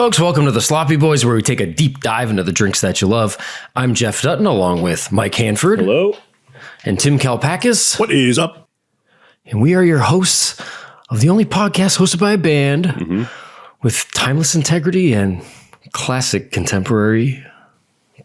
folks, welcome to the Sloppy Boys, where we take a deep dive into the drinks that you love. I'm Jeff Dutton, along with Mike Hanford. Hello. And Tim Kalpakis. What is up? And we are your hosts of the only podcast hosted by a band with timeless integrity and classic contemporary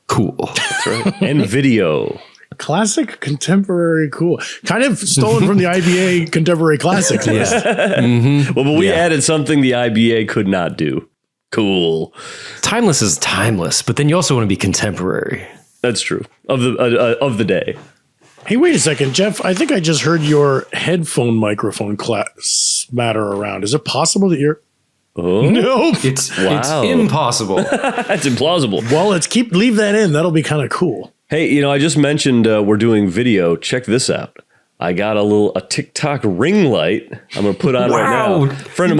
cool. That's right. And video. Classic, contemporary, cool. Kind of stolen from the IBA contemporary classics list. Well, but we added something the IBA could not do. Cool. Timeless is timeless, but then you also want to be contemporary. That's true. Of the day. Hey, wait a second, Jeff. I think I just heard your headphone microphone smatter around. Is it possible that you're... Oh, no. It's impossible. That's implausible. Well, leave that in. That'll be kind of cool. Hey, I just mentioned we're doing video. Check this out. I got a TikTok ring light I'm going to put on right now. A friend of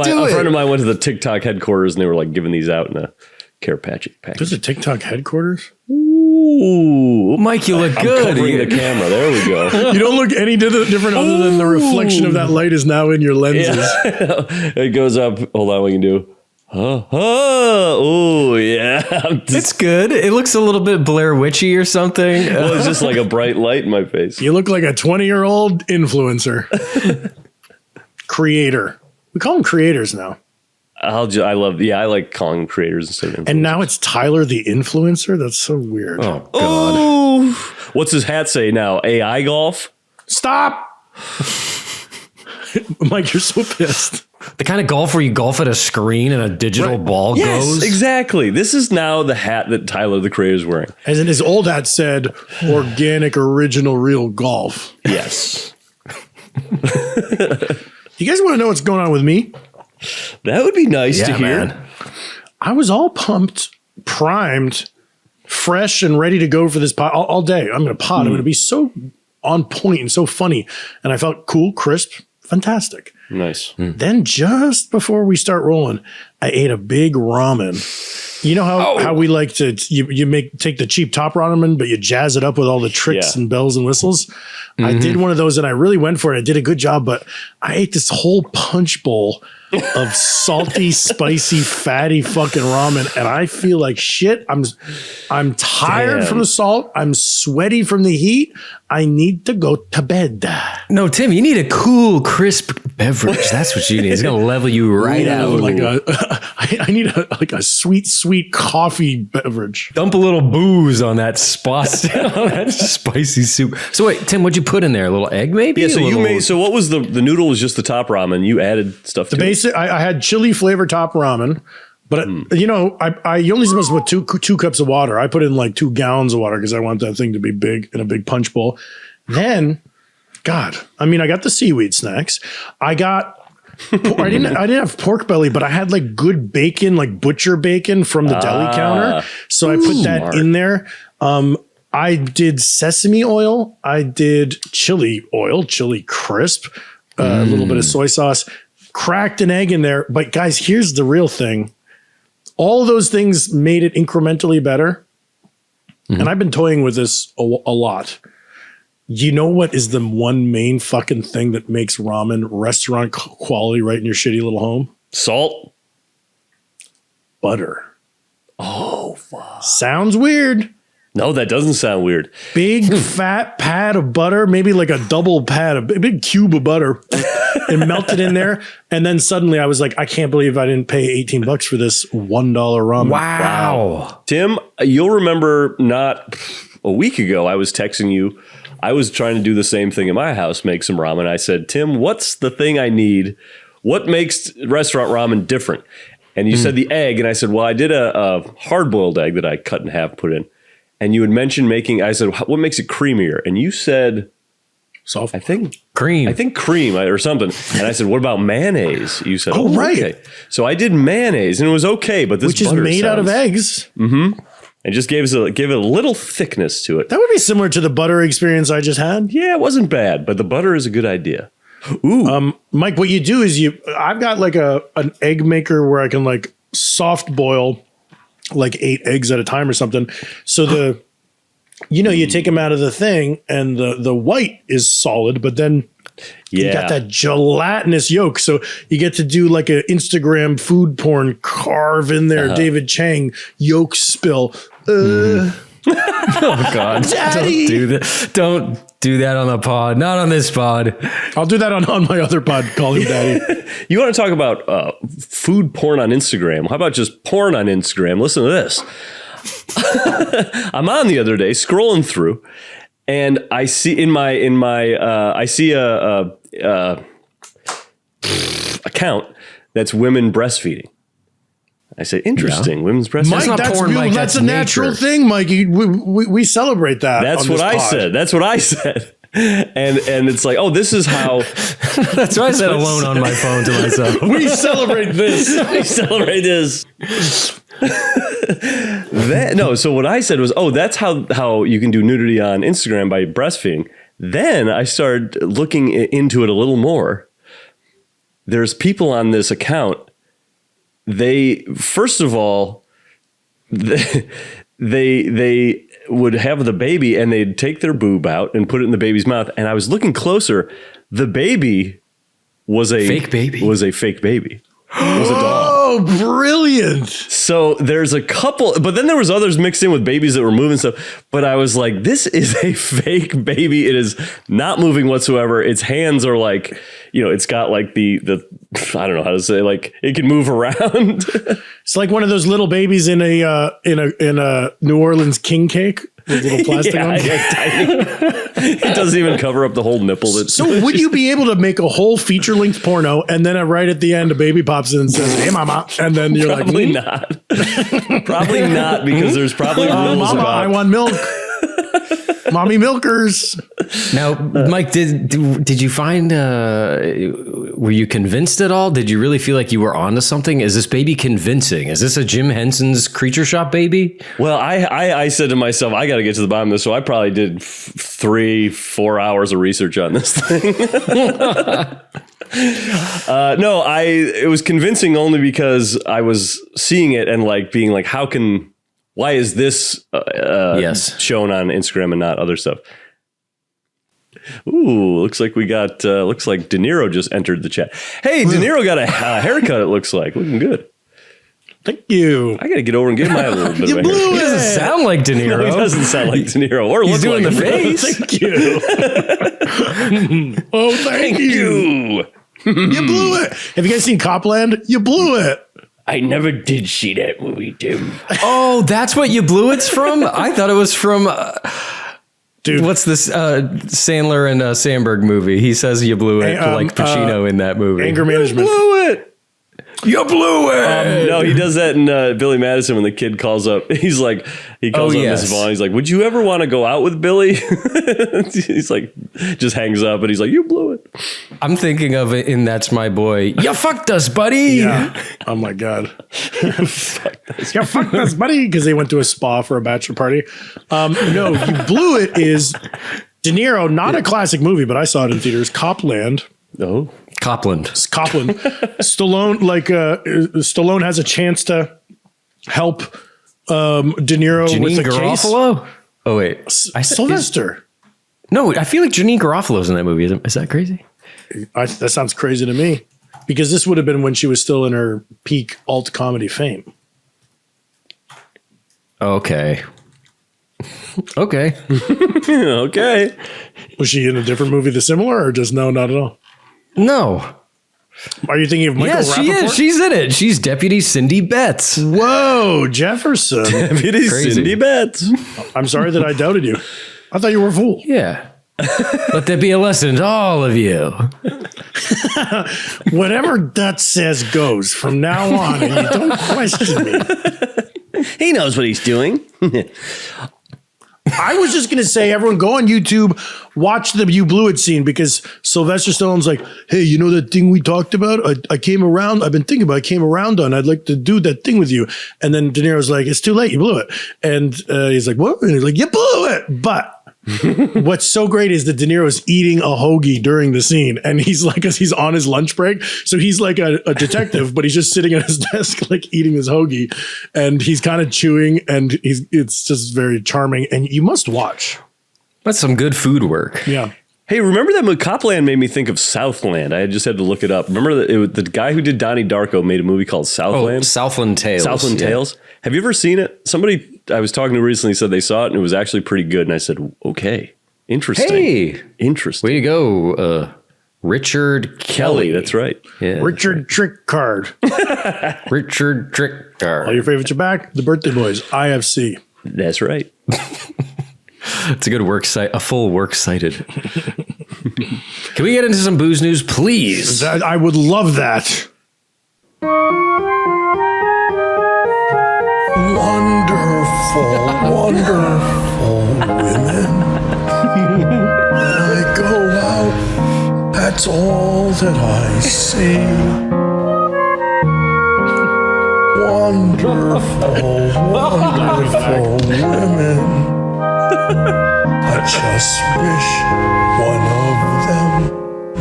mine went to the TikTok headquarters and they were like giving these out in a care package. There's a TikTok headquarters? Ooh. Mike, you look good. I'm covering the camera. There we go. You don't look any different other than the reflection of that light is now in your lenses. Yeah. It goes up. Hold on, we can do. Oh, yeah. It's good. It looks a little bit Blair Witchy or something. Well, it's just like a bright light in my face. You look like a 20-year-old influencer. Creator. We call them creators now. I like calling them creators instead of influencers. And now it's Tyler the influencer? That's so weird. Oh, God. Oh. What's his hat say now? AI golf? Stop! Mike, you're so pissed. The kind of golf where you golf at a screen and a digital ball goes. Exactly. This is now the hat that Tyler the Creator is wearing. As in his old hat said, organic, original, real golf. Yes. You guys want to know what's going on with me? That would be nice to hear. Man. I was all pumped, primed, fresh, and ready to go for this pod all day. I'm going to pod. I'm going to be so on point and so funny. And I felt cool, crisp, fantastic. Nice. Then just before we start rolling, I ate a big ramen. You know how we like to take the cheap top ramen, but you jazz it up with all the tricks and bells and whistles. I did one of those and I really went for it. I did a good job, but I ate this whole punch bowl of salty, spicy, fatty fucking ramen, and I feel like shit. I'm tired from the salt. I'm sweaty from the heat. I need to go to bed. No, Tim, you need a cool, crisp beverage. That's what you need. It's going to level you right out. I need a sweet coffee beverage. Dump a little booze on that spicy soup. So wait, Tim, what'd you put in there? A little egg, maybe? Yeah. So what was the noodle? Was just the top ramen? You added stuff to it. Basic. I had chili flavor top ramen, but I only supposed to put two cups of water. I put in like 2 gallons of water because I want that thing to be big in a big punch bowl. Then, I got the seaweed snacks. I didn't have pork belly, but I had like good bacon, like butcher bacon from the deli counter. So I put that in there. I did sesame oil. I did chili crisp, a little bit of soy sauce, cracked an egg in there. But guys, here's the real thing. All of those things made it incrementally better. And I've been toying with this a lot. You know what is the one main fucking thing that makes ramen restaurant quality right in your shitty little home? Salt. Butter. Oh, fuck. Sounds weird. No, that doesn't sound weird. Big fat pad of butter, maybe like a double pad, a big cube of butter, and melted in there. And then suddenly I was like, I can't believe I didn't pay $18 for this $1 ramen. Wow. Tim, you'll remember not a week ago, I was texting you. I was trying to do the same thing in my house, make some ramen. I said, Tim, what's the thing I need? What makes restaurant ramen different? And you said the egg. And I said, well, I did a hard-boiled egg that I cut in half, put in. And you had mentioned I said, what makes it creamier? And you said, soft. I think cream or something. And I said, what about mayonnaise? You said, oh, right. Okay. So I did mayonnaise and it was okay, but this which is made out of eggs. Mm-hmm. And just gave it a little thickness to it. That would be similar to the butter experience I just had. Yeah, it wasn't bad, but the butter is a good idea. Ooh. Mike, what you do is I've got like an egg maker where I can like soft boil like 8 eggs at a time or something. So you take them out of the thing and the white is solid, but then You got that gelatinous yolk. So you get to do like an Instagram food porn, carve in there, David Chang, yolk spill. Oh God! Daddy. Don't do that. Don't do that on the pod. Not on this pod. I'll do that on my other pod. Call him Daddy. You want to talk about food porn on Instagram? How about just porn on Instagram? Listen to this. I'm on the other day scrolling through, and I see I see a account that's women breastfeeding. I say, interesting. Women's breastfeeding. Mike, not porn, Mike. that's a That's natural nature. thing, Mike. We celebrate that. That's what I said. That's what I said. And it's like, oh, this is how. That's why I said alone on my phone to myself. We celebrate this. We celebrate this. No, so what I said was, oh, that's how you can do nudity on Instagram by breastfeeding. Then I started looking into it a little more. There's people on this account. They, first of all, they would have the baby and they'd take their boob out and put it in the baby's mouth. And I was looking closer. The baby was a fake baby. Was a fake baby. It was a doll. Oh, brilliant. So there's a couple, but then there was others mixed in with babies that were moving stuff. But I was like, this is a fake baby. It is not moving whatsoever. Its hands are like, it's got like the I don't know how to say, like it can move around. It's like one of those little babies in a New Orleans king cake with little plastic on it. Tiny. It doesn't even cover up the whole nipple. So would you be able to make a whole feature-length porno and then right at the end a baby pops in and says, "Hey, mama," and then you're probably like, not. Probably not, because there's probably rules "Mama, about. I want milk." Mommy milkers. Now, Mike, did you find? Were you convinced at all? Did you really feel like you were onto something? Is this baby convincing? Is this a Jim Henson's Creature Shop baby? Well, I said to myself, I got to get to the bottom of this, so I probably did 3-4 hours of research on this thing. No, it was convincing only because I was seeing it and like being like, why is this shown on Instagram and not other stuff? Ooh, looks like looks like De Niro just entered the chat. Hey, De Niro got a haircut, it looks like. Looking good. Thank you. I got to get over and give my a little bit of a blew haircut. He doesn't sound like De Niro. No, he doesn't sound like De Niro. Or He's look doing like the him. face. Thank you. Oh, thank you. You blew it. Have you guys seen Copland? You blew it. I never did see that movie, Tim. Oh, that's what you blew it's from? I thought it was from... Dude, what's this Sandler and Sandberg movie? He says you blew it like Pacino in that movie. Anger Management. Blew it. You blew it. No, he does that in Billy Madison when the kid calls up. He's like, he calls up Miss Vaughn. He's like, would you ever want to go out with Billy? He's like, just hangs up and he's like, you blew it. I'm thinking of it in That's My Boy. You fucked us, buddy. Yeah. Oh my God. You fucked us, buddy. Because they went to a spa for a bachelor party. No, You Blew It is De Niro, not a classic movie, but I saw it in theaters. Copland. Oh. Copland. Stallone has a chance to help De Niro Janine with the Garofalo? Case. Oh, wait. Sylvester. No, I feel like Janine Garofalo's in that movie. Is that crazy? That sounds crazy to me. Because this would have been when she was still in her peak alt comedy fame. Okay. Okay. Okay. Was she in a different movie that's similar or just no, not at all? No. Are you thinking of Michael Yes, she Rappaport? is. She's in it. She's Deputy Cindy Betts. Whoa, Jefferson. It is Crazy. Cindy Betts. I'm sorry that I doubted you. I thought you were a fool. Yeah. Let there be a lesson to all of you. Whatever Dutch says goes from now on, and you don't question me. He knows what he's doing. I was just going to say, everyone go on YouTube, watch the You Blew It scene, because Sylvester Stallone's like, hey, you know that thing we talked about? I came around. I've been thinking about it. I came around on. I'd like to do that thing with you. And then De Niro's like, it's too late. You blew it. And he's like, what? And he's like, you blew it. But what's so great is that De Niro's eating a hoagie during the scene, and he's like, he's on his lunch break. So he's like a detective, but he's just sitting at his desk, like eating his hoagie, and he's kind of chewing, and it's just very charming. And you must watch. That's some good food work. Yeah. Hey, remember that Copland made me think of Southland? I just had to look it up. Remember the guy who did Donnie Darko made a movie called Southland? Oh, Southland Tales. Southland Tales. Have you ever seen it? Somebody I was talking to recently said they saw it and it was actually pretty good. And I said, okay, interesting. Hey, interesting. Way to go, Richard Kelly. That's right. Yeah. Richard Trick Card. Richard Trickard. All your favorites are back. The Birthday Boys, IFC. That's right. It's a good work site, a full work cited. Can we get into some booze news, please? I would love that. Wonderful, wonderful women. When I go out, that's all that I see. Wonderful, wonderful women. I just wish one of them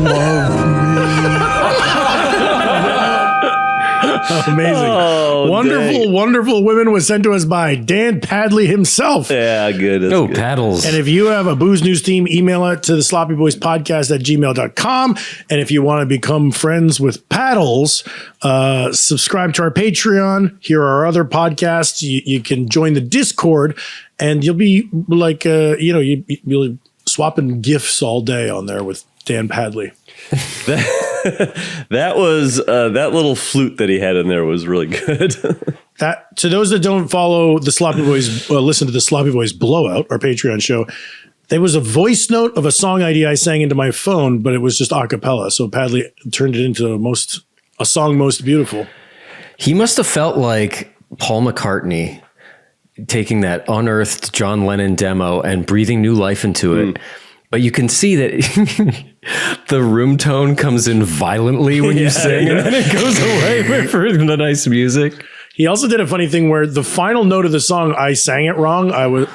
loved me. Amazing. Oh, Wonderful, dang. Wonderful Women was sent to us by Dan Padley himself. Yeah, good. That's Oh, good. paddles. And if you have a Booze News team, email it to the sloppyboyspodcast@gmail.com. And if you want to become friends with Paddles, subscribe to our Patreon. Here are our other podcasts. You can join the Discord and you'll be like, you'll swapping gifts all day on there with Dan Padley. That was that little flute that he had in there was really good. That to those that don't follow the Sloppy Boys, listen to the Sloppy Boys Blowout, our Patreon show. There was a voice note of a song idea I sang into my phone, but it was just a cappella. So Padley turned it into a song most beautiful. He must have felt like Paul McCartney taking that unearthed John Lennon demo and breathing new life into it. But you can see that the room tone comes in violently when you sing, and then it goes away for the nice music. He also did a funny thing where the final note of the song, I sang it wrong. I went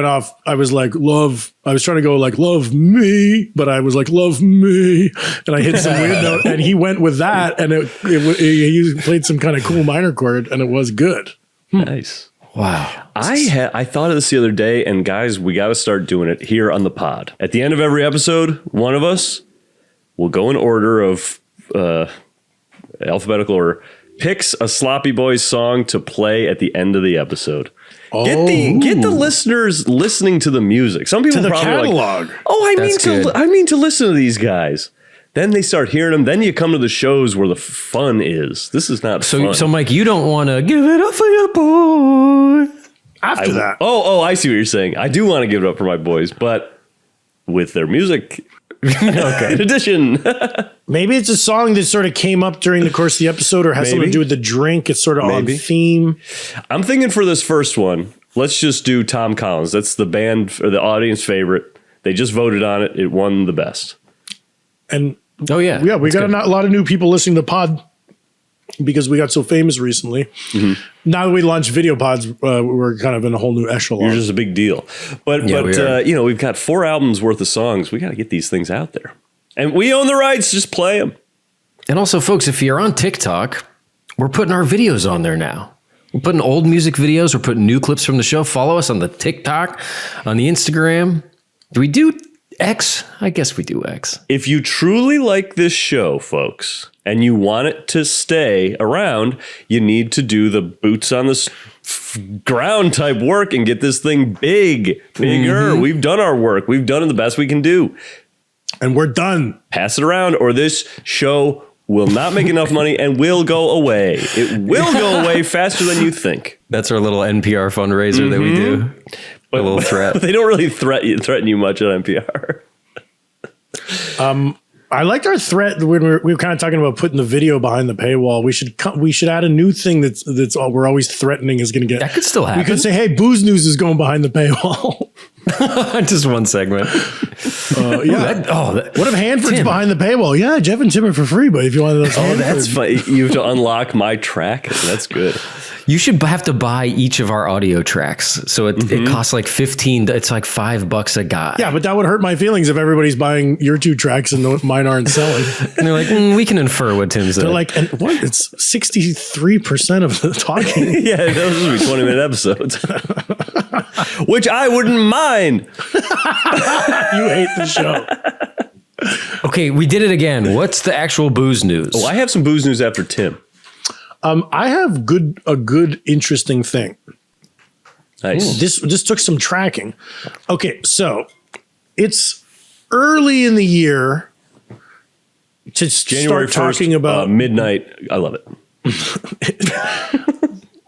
off. I was like, love. I was trying to go like, love me, but I was like, love me. And I hit some weird note and he went with that. And he played some kind of cool minor chord and it was good. Nice. Wow. I thought of this the other day, and guys, we got to start doing it here on the pod. At the end of every episode, one of us will go in order of alphabetical order, picks a Sloppy Boys song to play at the end of the episode. Get the listeners listening to the music. Some people To the probably catalog. like, oh, That's good. I mean to listen to these guys. Then they start hearing them. Then you come to the shows where the fun is. This is not fun. So Mike, you don't want to give it up for your boy. After that. Oh, I see what you're saying. I do want to give it up for my boys, but with their music. Okay. In addition. Maybe it's a song that sort of came up during the course of the episode or has something to do with the drink. It's sort of on theme. I'm thinking for this first one, let's just do Tom Collins. That's the band or the audience favorite. They just voted on it. It won the best. And Oh, yeah. yeah, we That's got good. a lot of new people listening to the pod because we got so famous recently. Now that we launched video pods, we're kind of in a whole new echelon. You're just a big deal. But we are. we've got 4 albums worth of songs. We got to get these things out there. And we own the rights. Just play them. And also, folks, if you're on TikTok, we're putting our videos on there now. We're putting old music videos. We're putting new clips from the show. Follow us on the TikTok, on the Instagram. Do we do X? I guess we do X. If you truly like this show, folks, and you want it to stay around, you need to do the boots on the ground type work and get this thing bigger. We've done our work. We've done it the best we can do. And we're done. Pass it around or this show will not make enough money and will go away. It will go away faster than you think. That's our little NPR fundraiser that we do. A little threat. They don't really threaten you much on NPR. I liked our threat when we were kind of talking about putting the video behind the paywall. We should add a new thing that's we're always threatening is going to get. That could still happen. We could say, "Hey, Booze News is going behind the paywall." Just one segment. What if Hanford's Tim. behind the paywall? Yeah, Jeff and Tim are for free, but if you want those, Oh, that's fun. You have to unlock my track. That's good. You should have to buy each of our audio tracks. So it costs like 15. It's like $5 a guy. Yeah, but that would hurt my feelings if everybody's buying your 2 tracks and mine aren't selling. And they're like, we can infer what Tim said. They're like, and what? It's 63% of the talking. Yeah, those would be 20-minute episodes. Which I wouldn't mind. You hate the show. Okay, we did it again. What's the actual booze news? Oh, I have some booze news after Tim. I have a good, interesting thing. Nice. This took some tracking. Okay, so it's early in the year to January start 1st, talking about midnight. I love it.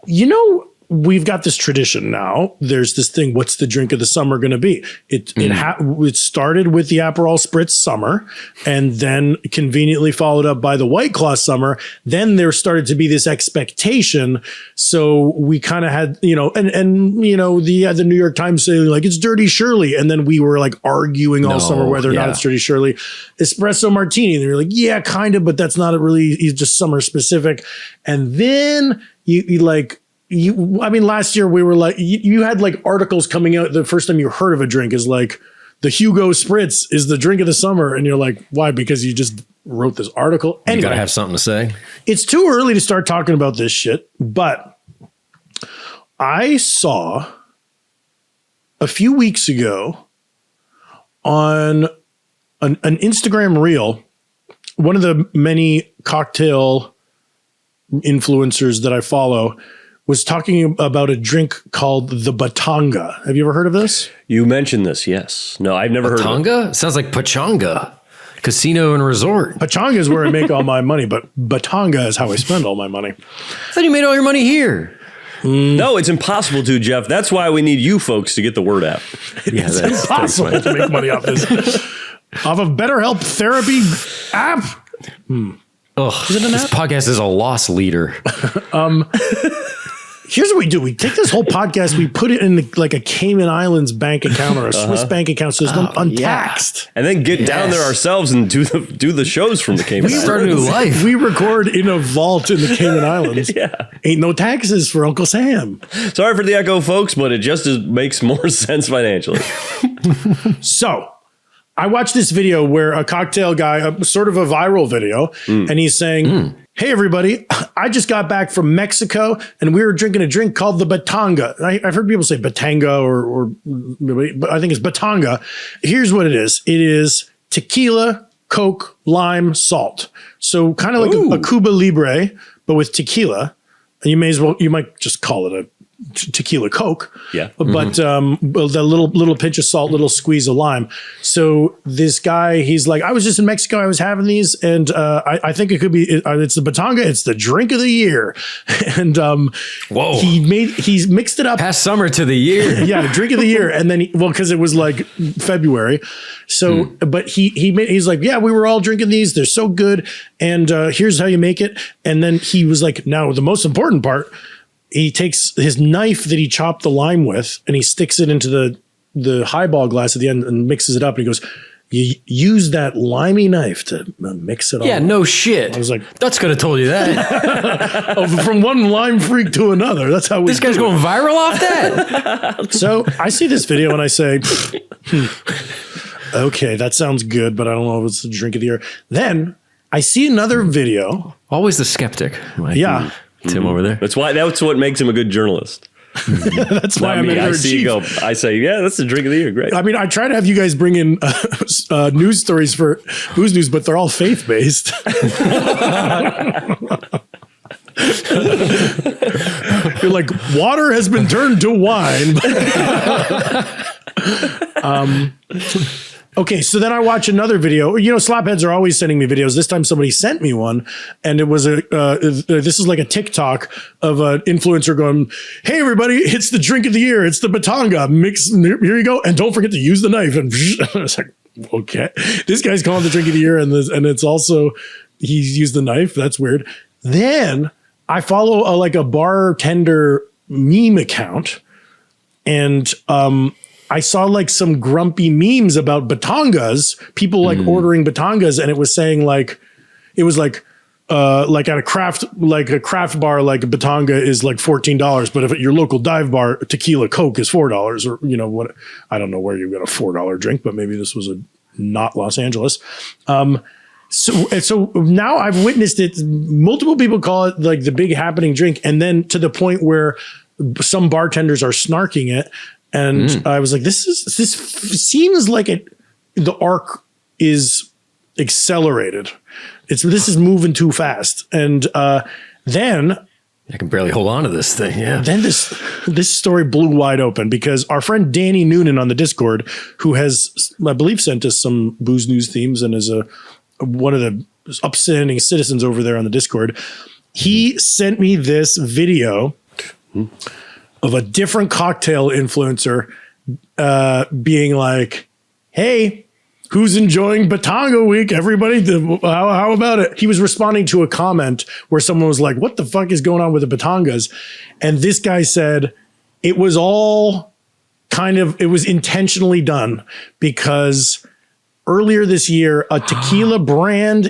You know, we've got this tradition now. There's this thing. What's the drink of the summer going to be? It started with the Aperol Spritz summer, and then conveniently followed up by the White Claw summer. Then there started to be this expectation. So we kind of had, you know, and you know, the New York Times saying like it's Dirty Shirley, and then we were like arguing all summer whether or not it's Dirty Shirley. Espresso Martini. And they were like, yeah, kind of, but that's not really just summer specific. And then I mean, last year we were like, you had like articles coming out. The first time you heard of a drink is like the Hugo Spritz is the drink of the summer. And you're like, why? Because you just wrote this article. Anyway, you gotta have something to say. It's too early to start talking about this shit, but I saw a few weeks ago on an Instagram reel, one of the many cocktail influencers that I follow was talking about a drink called the Batanga. Have you ever heard of this? You mentioned this, yes. No, I've never heard of it. Batanga? Sounds like Pachanga. Casino and resort. Pachanga is where I make all my money, but Batanga is how I spend all my money. I thought you made all your money here. No, it's impossible to, Jeff. That's why we need you folks to get the word out. It's impossible to make money off this. Off of BetterHelp therapy app. Ugh, this podcast is a loss leader. Here's what we do. We take this whole podcast, we put it in like a Cayman Islands bank account or a Swiss bank account so it's untaxed. And then get down there ourselves and do the shows from the Cayman Islands. Start a new life. We record in a vault in the Cayman Islands. Ain't no taxes for Uncle Sam. Sorry for the echo, folks, but it just makes more sense financially. So I watched this video where a cocktail guy, sort of a viral video, and he's saying, hey, everybody, I just got back from Mexico and we were drinking a drink called the Batanga. I've heard people say Batanga but I think it's Batanga. Here's what it is. It is tequila, Coke, lime, salt. So kind of like a Cuba Libre, but with tequila. And you might just call it a tequila Coke. Yeah. But the little pinch of salt, little squeeze of lime. So this guy, he's like, I was just in Mexico. I was having these, and I think it could be. It's the Batanga. It's the drink of the year. And whoa, he's mixed it up. Past summer to the year. Yeah, drink of the year. And then because it was like February. So, but he's like, yeah, we were all drinking these. They're so good. And here's how you make it. And then he was like, now the most important part. He takes his knife that he chopped the lime with and he sticks it into the highball glass at the end and mixes it up. And he goes, you use that limey knife to mix it all. Yeah, no shit. I was like, Dutch could have told you that. from one lime freak to another. That's how this guy's going viral off that. So I see this video and I say, okay, that sounds good, but I don't know if it's the drink of the year. Then I see another video. Always the skeptic. Like, yeah. Tim over there. That's what makes him a good journalist. That's why I'm editor in chief. I say, yeah, that's the drink of the year. Great. I mean, I try to have you guys bring in news stories for Booze News, but they're all faith-based. You're like, water has been turned to wine. Okay, so then I watch another video. You know, slapheads are always sending me videos. This time somebody sent me one, and it was this is like a TikTok of an influencer going, hey, everybody, it's the drink of the year. It's the Batanga. Mix, here you go. And don't forget to use the knife. And I was like, okay. This guy's calling the drink of the year, and it's also, he's used the knife. That's weird. Then I follow a bartender meme account, and I saw like some grumpy memes about Batangas, people like ordering Batangas, and it was saying like, it was like, like at a craft bar, like a Batanga is like $14, but if at your local dive bar, tequila Coke is $4, or what? I don't know where you got a $4 drink, but maybe this was not Los Angeles. So now I've witnessed it. Multiple people call it like the big happening drink, and then to the point where some bartenders are snarking it, and I was like, this seems like the arc is accelerated. This is moving too fast. And then I can barely hold on to this thing. Yeah. Then this story blew wide open because our friend Danny Noonan on the Discord, who has, I believe, sent us some booze news themes and is one of the upstanding citizens over there on the Discord, he sent me this video of a different cocktail influencer being like, hey, who's enjoying Batanga week? Everybody, how about it? He was responding to a comment where someone was like, what the fuck is going on with the Batangas? And this guy said it was all it was intentionally done because earlier this year, a tequila brand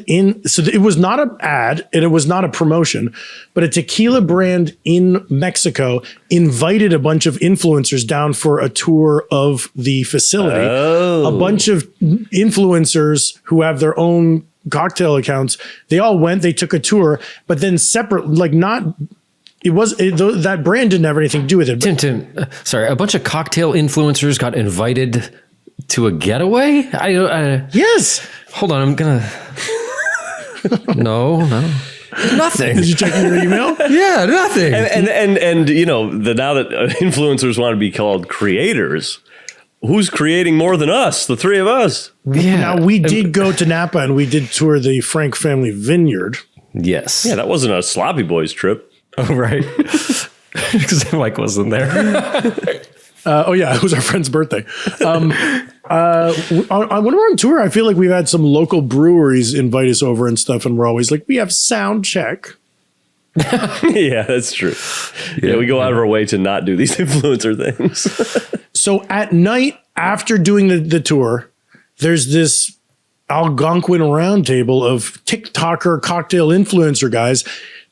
so it was not an ad and it was not a promotion, but a tequila brand in Mexico invited a bunch of influencers down for a tour of the facility. A bunch of influencers who have their own cocktail accounts, they all went, they took a tour, but then separate, like that brand didn't have anything to do with it. Tim, sorry, a bunch of cocktail influencers got invited to a getaway? Yes. Hold on, I'm gonna. No, nothing. Did you check your email? Yeah, nothing. And now that influencers want to be called creators, who's creating more than us? The three of us. Yeah. Now we did go to Napa and we did tour the Frank family vineyard. Yes. Yeah, that wasn't a Sloppy Boys trip. Oh, right. Because Mike wasn't there. It was our friend's birthday. When we're on tour, I feel like we've had some local breweries invite us over and stuff, and we're always like, we have sound check. Yeah, that's true. Yeah, we go out of our way to not do these influencer things. So at night, after doing the tour, there's this Algonquin roundtable of TikToker cocktail influencer guys.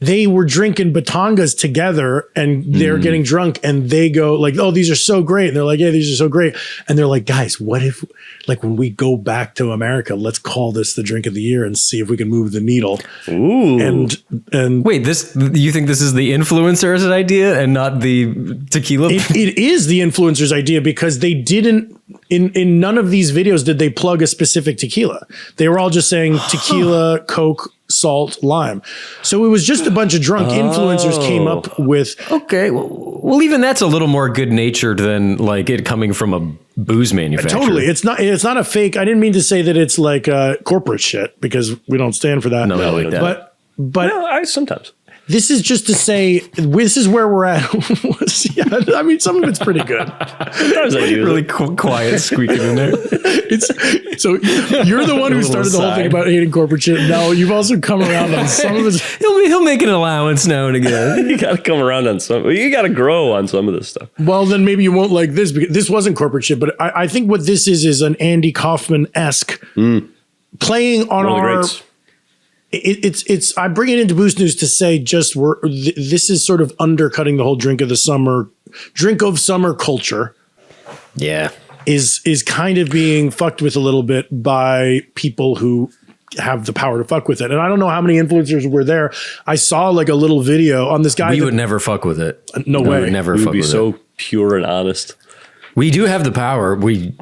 They were drinking Batangas together and they're getting drunk and they go like, oh, these are so great. And they're like, yeah, these are so great. And they're like, guys, what if like when we go back to America, let's call this the drink of the year and see if we can move the needle. Ooh. And wait, you think this is the influencer's idea and not the tequila? It is the influencer's idea because they didn't, in none of these videos did they plug a specific tequila. They were all just saying tequila, Coke, salt, lime. So it was just a bunch of drunk influencers came up with. Okay. Well, even that's a little more good natured than like it coming from a booze manufacturer. Totally. It's not a fake. I didn't mean to say that it's like corporate shit because we don't stand for that. No, like that. But I sometimes. This is just to say, this is where we're at. Yeah, I mean, some of it's pretty good. Sometimes I do. Really quiet squeaking in there. So you're the one who started the whole thing about hating corporate shit. Now you've also come around on some of it. He'll make an allowance now and again. You got to come around on some. You got to grow on some of this stuff. Well, then maybe you won't like this because this wasn't corporate shit. But I think what this is an Andy Kaufman-esque playing on our. It's I bring it into Boost News to say this is sort of undercutting the whole drink of summer culture. Yeah. Is kind of being fucked with a little bit by people who have the power to fuck with it. And I don't know how many influencers were there. I saw like a little video on this guy. We would never fuck with it. No way. We would never fuck with it. We would be so pure and honest. We do have the power. We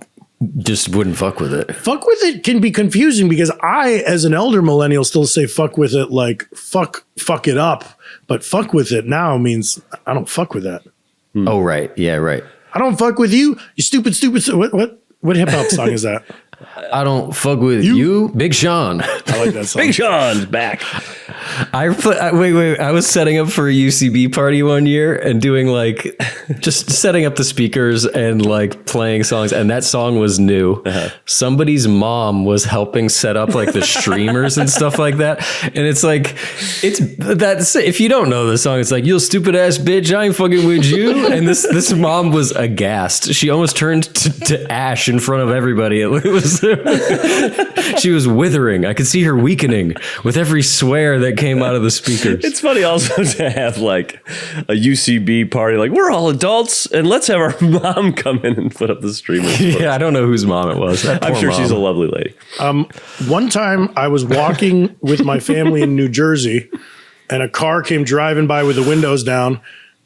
just wouldn't fuck with it. Fuck with it can be confusing because I, as an elder millennial, still say fuck with it like fuck it up. But fuck with it now means I don't fuck with that. Oh, right. Yeah, right. I don't fuck with you. You stupid. What hip hop song is that? I don't fuck with you. Big Sean. I like that song. Big Sean's back. Wait. I was setting up for a UCB party one year and doing like just setting up the speakers and like playing songs. And that song was new. Somebody's mom was helping set up like the streamers and stuff like that. And it's like, if you don't know the song, it's like, you stupid ass bitch, I ain't fucking with you. And this mom was aghast. She almost turned to ash in front of everybody. It was, she was withering. I could see her weakening with every swear that that came out of the speakers. It's funny also to have like a UCB party, like we're all adults and let's have our mom come in and put up the streamer. Yeah, I don't know whose mom it was. I'm sure she's a lovely lady. One time I was walking with my family in New Jersey and a car came driving by with the windows down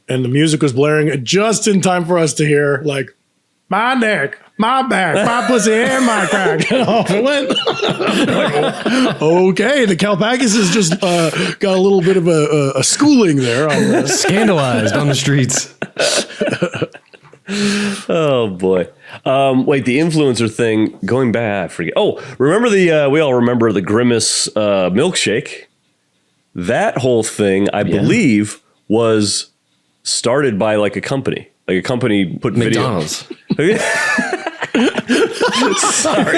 and the music was blaring just in time for us to hear like, my neck, my back, my pussy, and my crack. And off it went. Okay, the Kalpakis has just got a little bit of a schooling there. On this. Scandalized on the streets. Oh boy. Wait, the influencer thing, going back, I forget. Oh, remember we all remember the Grimace milkshake. That whole thing, I believe, was started by like a company. Like a company put McDonald's. Sorry.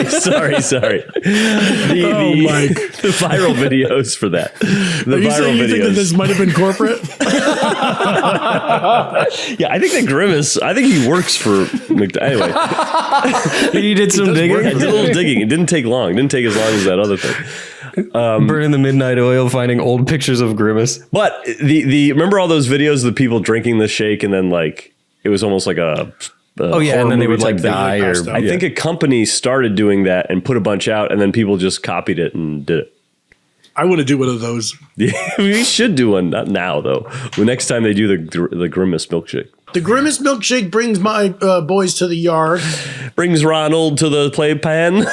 Mike. The viral videos for that. The Are you viral saying you think that videos. this might have been corporate? Yeah, I think that Grimace, I think he works for anyway. He did some digging. I did a little digging. It didn't take long. It didn't take as long as that other thing. Burning the midnight oil, finding old pictures of Grimace. But the remember all those videos of the people drinking the shake and then like it was almost like a Oh yeah, and then they would like die or I think a company started doing that and put a bunch out and then people just copied it and did it. I want to do one of those. Yeah, we should do one, not now though. The next time they do the Grimace milkshake. The Grimace milkshake brings my boys to the yard. Brings Ronald to the playpen.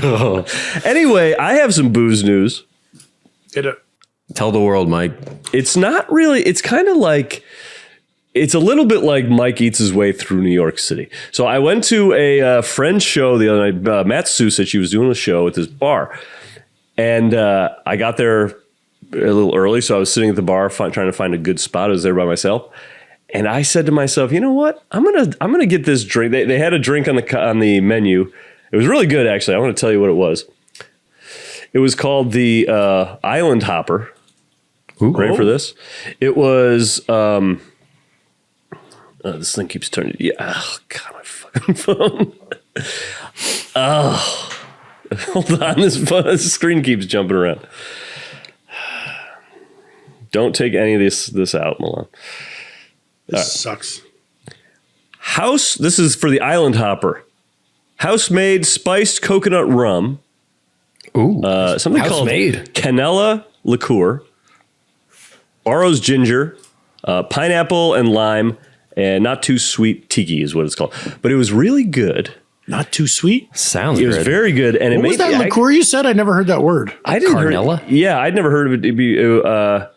Oh. Anyway, I have some booze news. Tell the world, Mike. It's not really, it's kind of like, it's a little bit like Mike eats his way through New York City. So I went to a friend's show the other night. Matt Susich, he was doing a show at this bar. And I got there a little early. So I was sitting at the bar trying to find a good spot. I was there by myself. And I said to myself, you know what? I'm gonna get this drink. They had a drink on the menu. It was really good, actually. I want to tell you what it was. It was called the Island Hopper. Ooh. Ready for this? It was... this thing keeps turning. Yeah. Oh, God, my fucking phone. Oh. Hold on. This screen keeps jumping around. Don't take any of this out, Milan. This sucks. This is for the Island Hopper. House-made spiced coconut rum. Ooh. Something called Canela Liqueur. Barrow's ginger. Pineapple and lime. And not too sweet tiki is what it's called. But it was really good. Not too sweet? Sounds It good. was very good. And What was that liqueur you said? I never heard that word. I didn't Carnella? Yeah, I'd never heard of it. It'd be Kanela.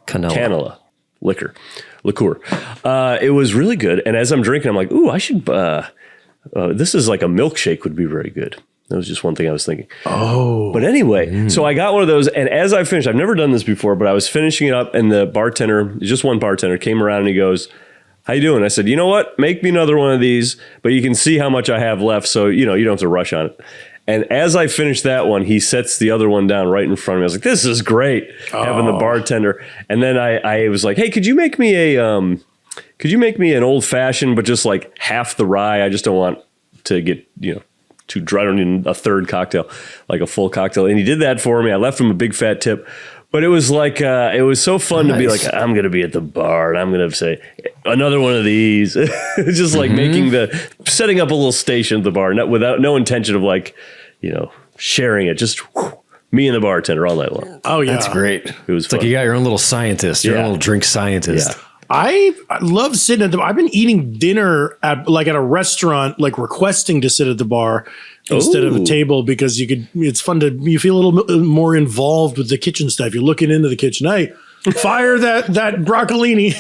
Canela liqueur. It was really good. And as I'm drinking, I'm like, ooh, I should, this is like a milkshake would be very good. That was just one thing I was thinking. Oh. But anyway, so I got one of those. And as I finished, I've never done this before, but I was finishing it up and the bartender, just one bartender, came around and he goes, how you doing? I said, you know what? Make me another one of these, but you can see how much I have left. So, you don't have to rush on it. And as I finished that one, he sets the other one down right in front of me. I was like, this is great, having the bartender. And then I was like, hey, could you make me an old fashioned, but just like half the rye? I just don't want to get, too dry. I don't need a third cocktail, like a full cocktail. And he did that for me. I left him a big fat tip. But it was like, it was so fun to be like, I'm going to be at the bar and I'm going to say another one of these. It's just like setting up a little station at the bar, without no intention of like, sharing it. Just me and the bartender all night long. Oh, yeah. That's great. It was It's like you got your own little scientist, your own little drink scientist. Yeah. I love sitting at I've been eating dinner at a restaurant, like requesting to sit at the bar instead of a table because it's fun you feel a little bit more involved with the kitchen staff. You're looking into the kitchen. Hey, fire that broccolini.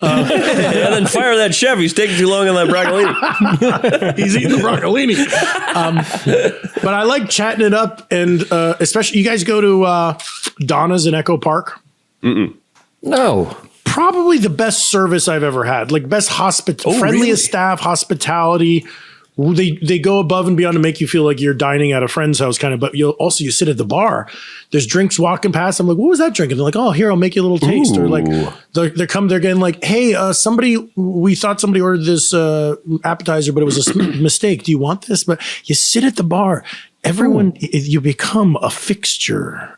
And then fire that chef. He's taking too long on that broccolini. He's eating the broccolini. But I like chatting it up. And especially, you guys go to Donna's in Echo Park? No. Probably the best service I've ever had. Like best friendliest staff, hospitality. they go above and beyond to make you feel like you're dining at a friend's house kind of, but you sit at the bar. There's drinks walking past. I'm like, what was that drink? And they're like, oh, here, I'll make you a little taste. Or like they're getting like, hey, we thought somebody ordered this appetizer, but it was a mistake. Do you want this? But you sit at the bar. Everyone, you become a fixture.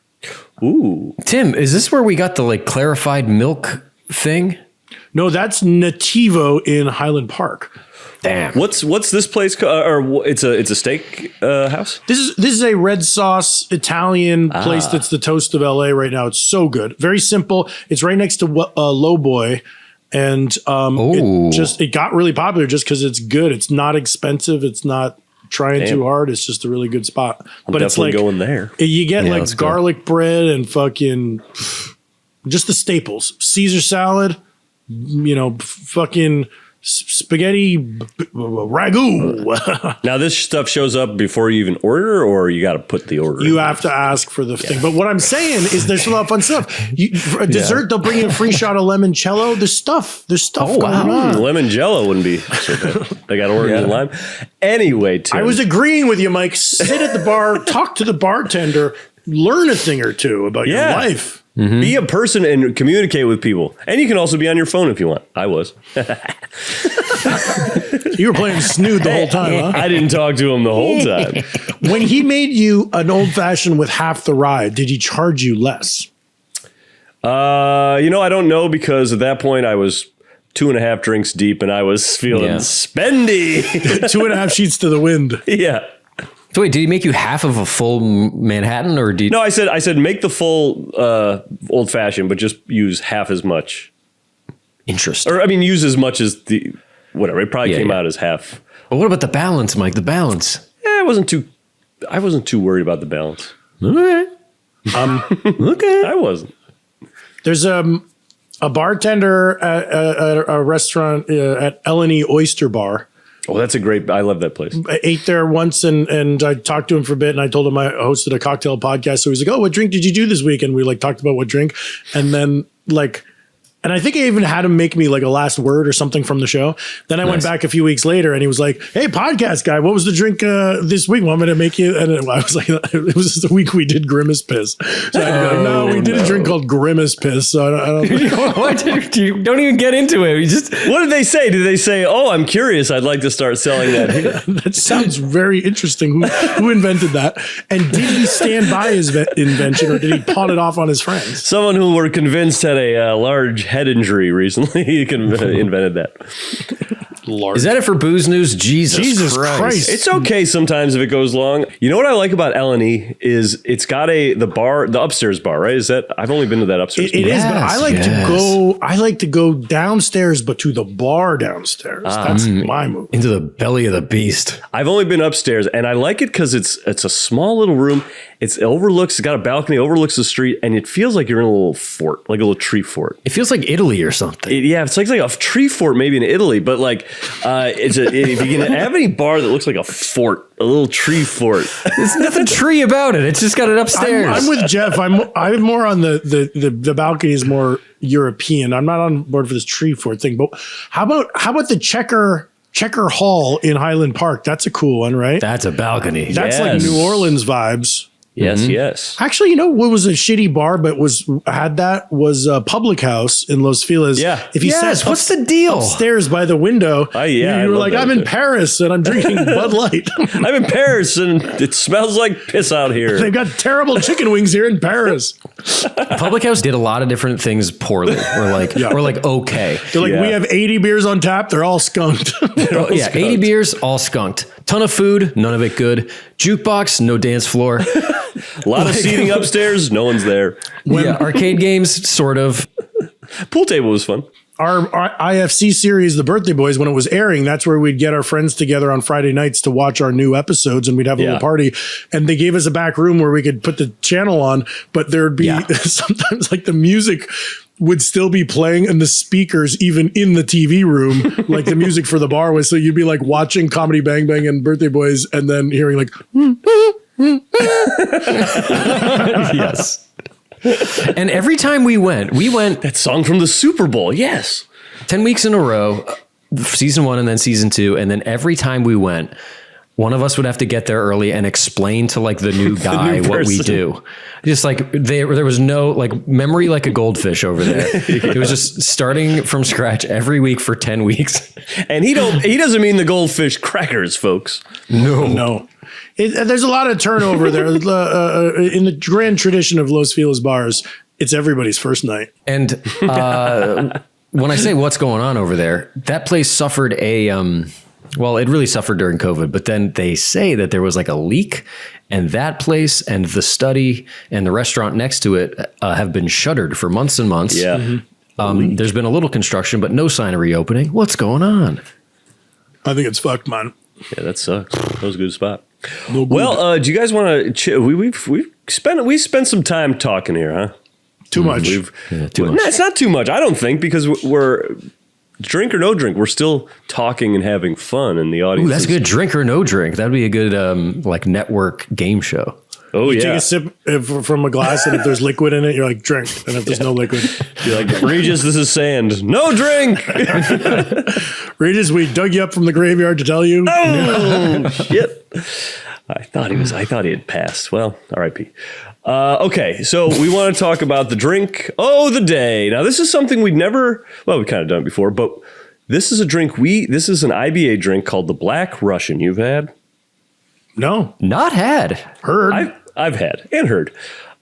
Ooh. Tim, is this where we got the like clarified milk thing? No, that's Nativo in Highland Park. Damn. What's this place called? Or it's a steak house? This is a red sauce Italian place that's the toast of LA right now. It's so good. Very simple. It's right next to Low Boy. And it got really popular just because it's good. It's not expensive. It's not trying too hard. It's just a really good spot. But it's like going there. You get like garlic bread and fucking just the staples. Caesar salad, fucking spaghetti ragu. Now this stuff shows up before you even order, or you got to put the order. You have to ask for the thing. But what I'm saying is, there's a lot of fun stuff. For a dessert, they'll bring you a free shot of limoncello. There's stuff going on. Lemon Jello wouldn't be so bad. They got orange and lime. Anyway, Tim, I was agreeing with you, Mike. Sit at the bar, talk to the bartender, learn a thing or two about your life. Mm-hmm. Be a person and communicate with people. And you can also be on your phone if you want. I was. You were playing Snood the whole time, huh? I didn't talk to him the whole time. When he made you an old fashioned with half the rye, did he charge you less? I don't know, because at that point I was 2.5 drinks deep and I was feeling spendy. 2.5 sheets to the wind. Yeah. So wait, did he make you half of a full Manhattan, or did? No, I said make the full old fashioned, but just use half as much. Interesting. Or use as much as the whatever. It probably came out as half. But what about the balance, Mike? The balance. I wasn't too worried about the balance. Okay. Okay. I wasn't. There's a bartender at a restaurant at Eleni Oyster Bar. Oh, that's I love that place. I ate there once and I talked to him for a bit, and I told him I hosted a cocktail podcast. So he's like, oh, what drink did you do this week? And we talked about what drink. And then and I think I even had him make me like a last word or something from the show. Then I went back a few weeks later and he was like, hey, podcast guy, what was the drink this week? Want me to make you? And I was like, it was just the week we did Grimace Piss. So I'd be like, no, we did a drink called Grimace Piss. So I don't You don't even get into it. What did they say? Did they say, oh, I'm curious, I'd like to start selling that here? That sounds very interesting. Who invented that? And did he stand by his invention, or did he pawn it off on his friends? Someone who we're convinced had a large head injury recently. He invented that. Is that it for booze news? Jesus Christ. It's okay sometimes if it goes long. You know what I like about L&E is it's got the upstairs bar, right? Is that I've only been to that upstairs bar. It is, but I like to go downstairs, but to the bar downstairs. That's my move. Into the belly of the beast. I've only been upstairs, and I like it because it's a small little room. It's got a balcony, overlooks the street, and it feels like you're in a little fort, like a little tree fort. It feels like Italy or something. It's like a tree fort maybe in Italy, but if you can have any bar that looks like a fort, a little tree fort. There's nothing tree about it. It's just got it upstairs. I'm with Jeff. I'm more on the balcony is more European. I'm not on board for this tree fort thing. But how about the Checker Hall in Highland Park? That's a cool one, right? That's a balcony. That's like New Orleans vibes. Yes, yes. Actually, what was a shitty bar, but was Public House in Los Feliz. Yeah. If you sat what's the deal? Upstairs by the window, you were like, I'm in Paris and I'm drinking Bud Light. I'm in Paris and it smells like piss out here. They've got terrible chicken wings here in Paris. Public House did a lot of different things poorly. Or okay. They're like, we have 80 beers on tap. They're all skunked. 80 beers, all skunked. Ton of food, none of it good. Jukebox, no dance floor. A lot of seating upstairs, no one's there. Arcade games, sort of. Pool table was fun. Our IFC series, The Birthday Boys, when it was airing, that's where we'd get our friends together on Friday nights to watch our new episodes, and we'd have a little party. And they gave us a back room where we could put the channel on, but there'd be sometimes like the music would still be playing and the speakers even in the TV room, like the music for the bar was. So you'd be like watching Comedy Bang Bang and Birthday Boys and then hearing like, yes. And every time we went that song from the Super Bowl. Yes. 10 weeks in a row. season 1 and then season 2. And then every time we went, one of us would have to get there early and explain to like the new guy what we do. Just like there was no like memory like a goldfish over there. It was just starting from scratch every week for 10 weeks. And he doesn't mean the goldfish crackers, folks. No. There's a lot of turnover there. In the grand tradition of Los Feliz bars, it's everybody's first night. And when I say what's going on over there, that place suffered well, it really suffered during COVID, but then they say that there was like a leak, and that place and the study and the restaurant next to it have been shuttered for months and months. Yeah. There's been a little construction, but no sign of reopening. What's going on? I think it's fucked, man. Yeah, that sucks. That was a good spot. Well, do you guys want to? We spent some time talking here, huh? Too much. Too much. No, it's not too much. I don't think, because we're drink or no drink, we're still talking and having fun, and the audience. Ooh, that's good. Drink or no drink. That'd be a good like network game show. Oh, you yeah. take a sip from a glass, and if there's liquid in it, you're like, drink. And if there's no liquid, You're like, Regis, this is sand. No drink. Regis, we dug you up from the graveyard to tell you. Oh, shit. I thought he had passed. Well, R.I.P. Okay, so we want to talk about the drink of the day. Now, this is something we've kind of done it before, but this is a drink this is an IBA drink called the Black Russian. You've had? No. Not had. Heard. I've had and heard.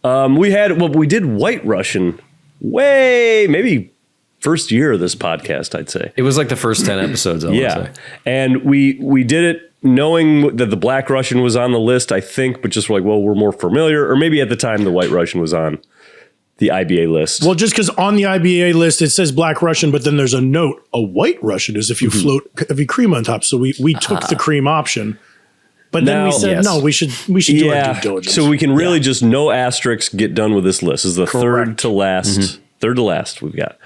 We did White Russian maybe first year of this podcast, I'd say. It was like the first 10 episodes, I would say. And we did it knowing that the Black Russian was on the list, I think, but just like, well, we're more familiar, or maybe at the time the White Russian was on the IBA list. Well, just because on the IBA list it says Black Russian, but then there's a note. A White Russian is if you float heavy cream on top. So we took the cream option, but then we said no. We should do our due diligence. So we can really just no asterisks get done with this list. This is the third to last. Third to last we've got.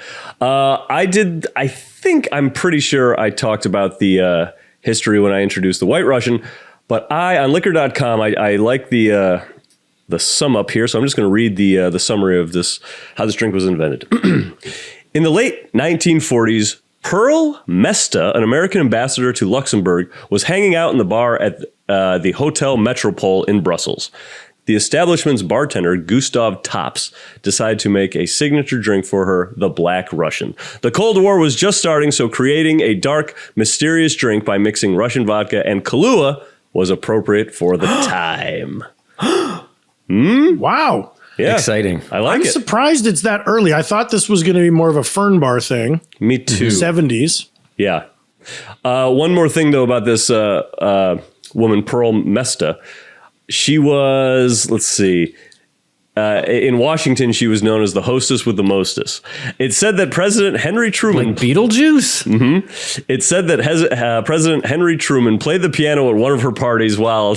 I'm pretty sure I talked about the history when I introduced the White Russian, but on liquor.com, I like the sum up here. So I'm just going to read the summary of this, how this drink was invented. In the late 1940s, Pearl Mesta, an American ambassador to Luxembourg, was hanging out in the bar at the Hotel Metropole in Brussels. The establishment's bartender, Gustav Tops, decided to make a signature drink for her, the Black Russian. The Cold War was just starting, so creating a dark, mysterious drink by mixing Russian vodka and Kahlua was appropriate for the time. Wow. Yeah. Exciting. I like I'm it. surprised it's that early. I thought this was going to be more of a Fern Bar thing. Me too. 70s. Yeah. One more thing, though, about this woman, Pearl Mesta. She was, let's see, in Washington, she was known as the hostess with the mostest. It said that President Henry Truman... Like Beetlejuice? Mm-hmm. It said that President Henry Truman played the piano at one of her parties while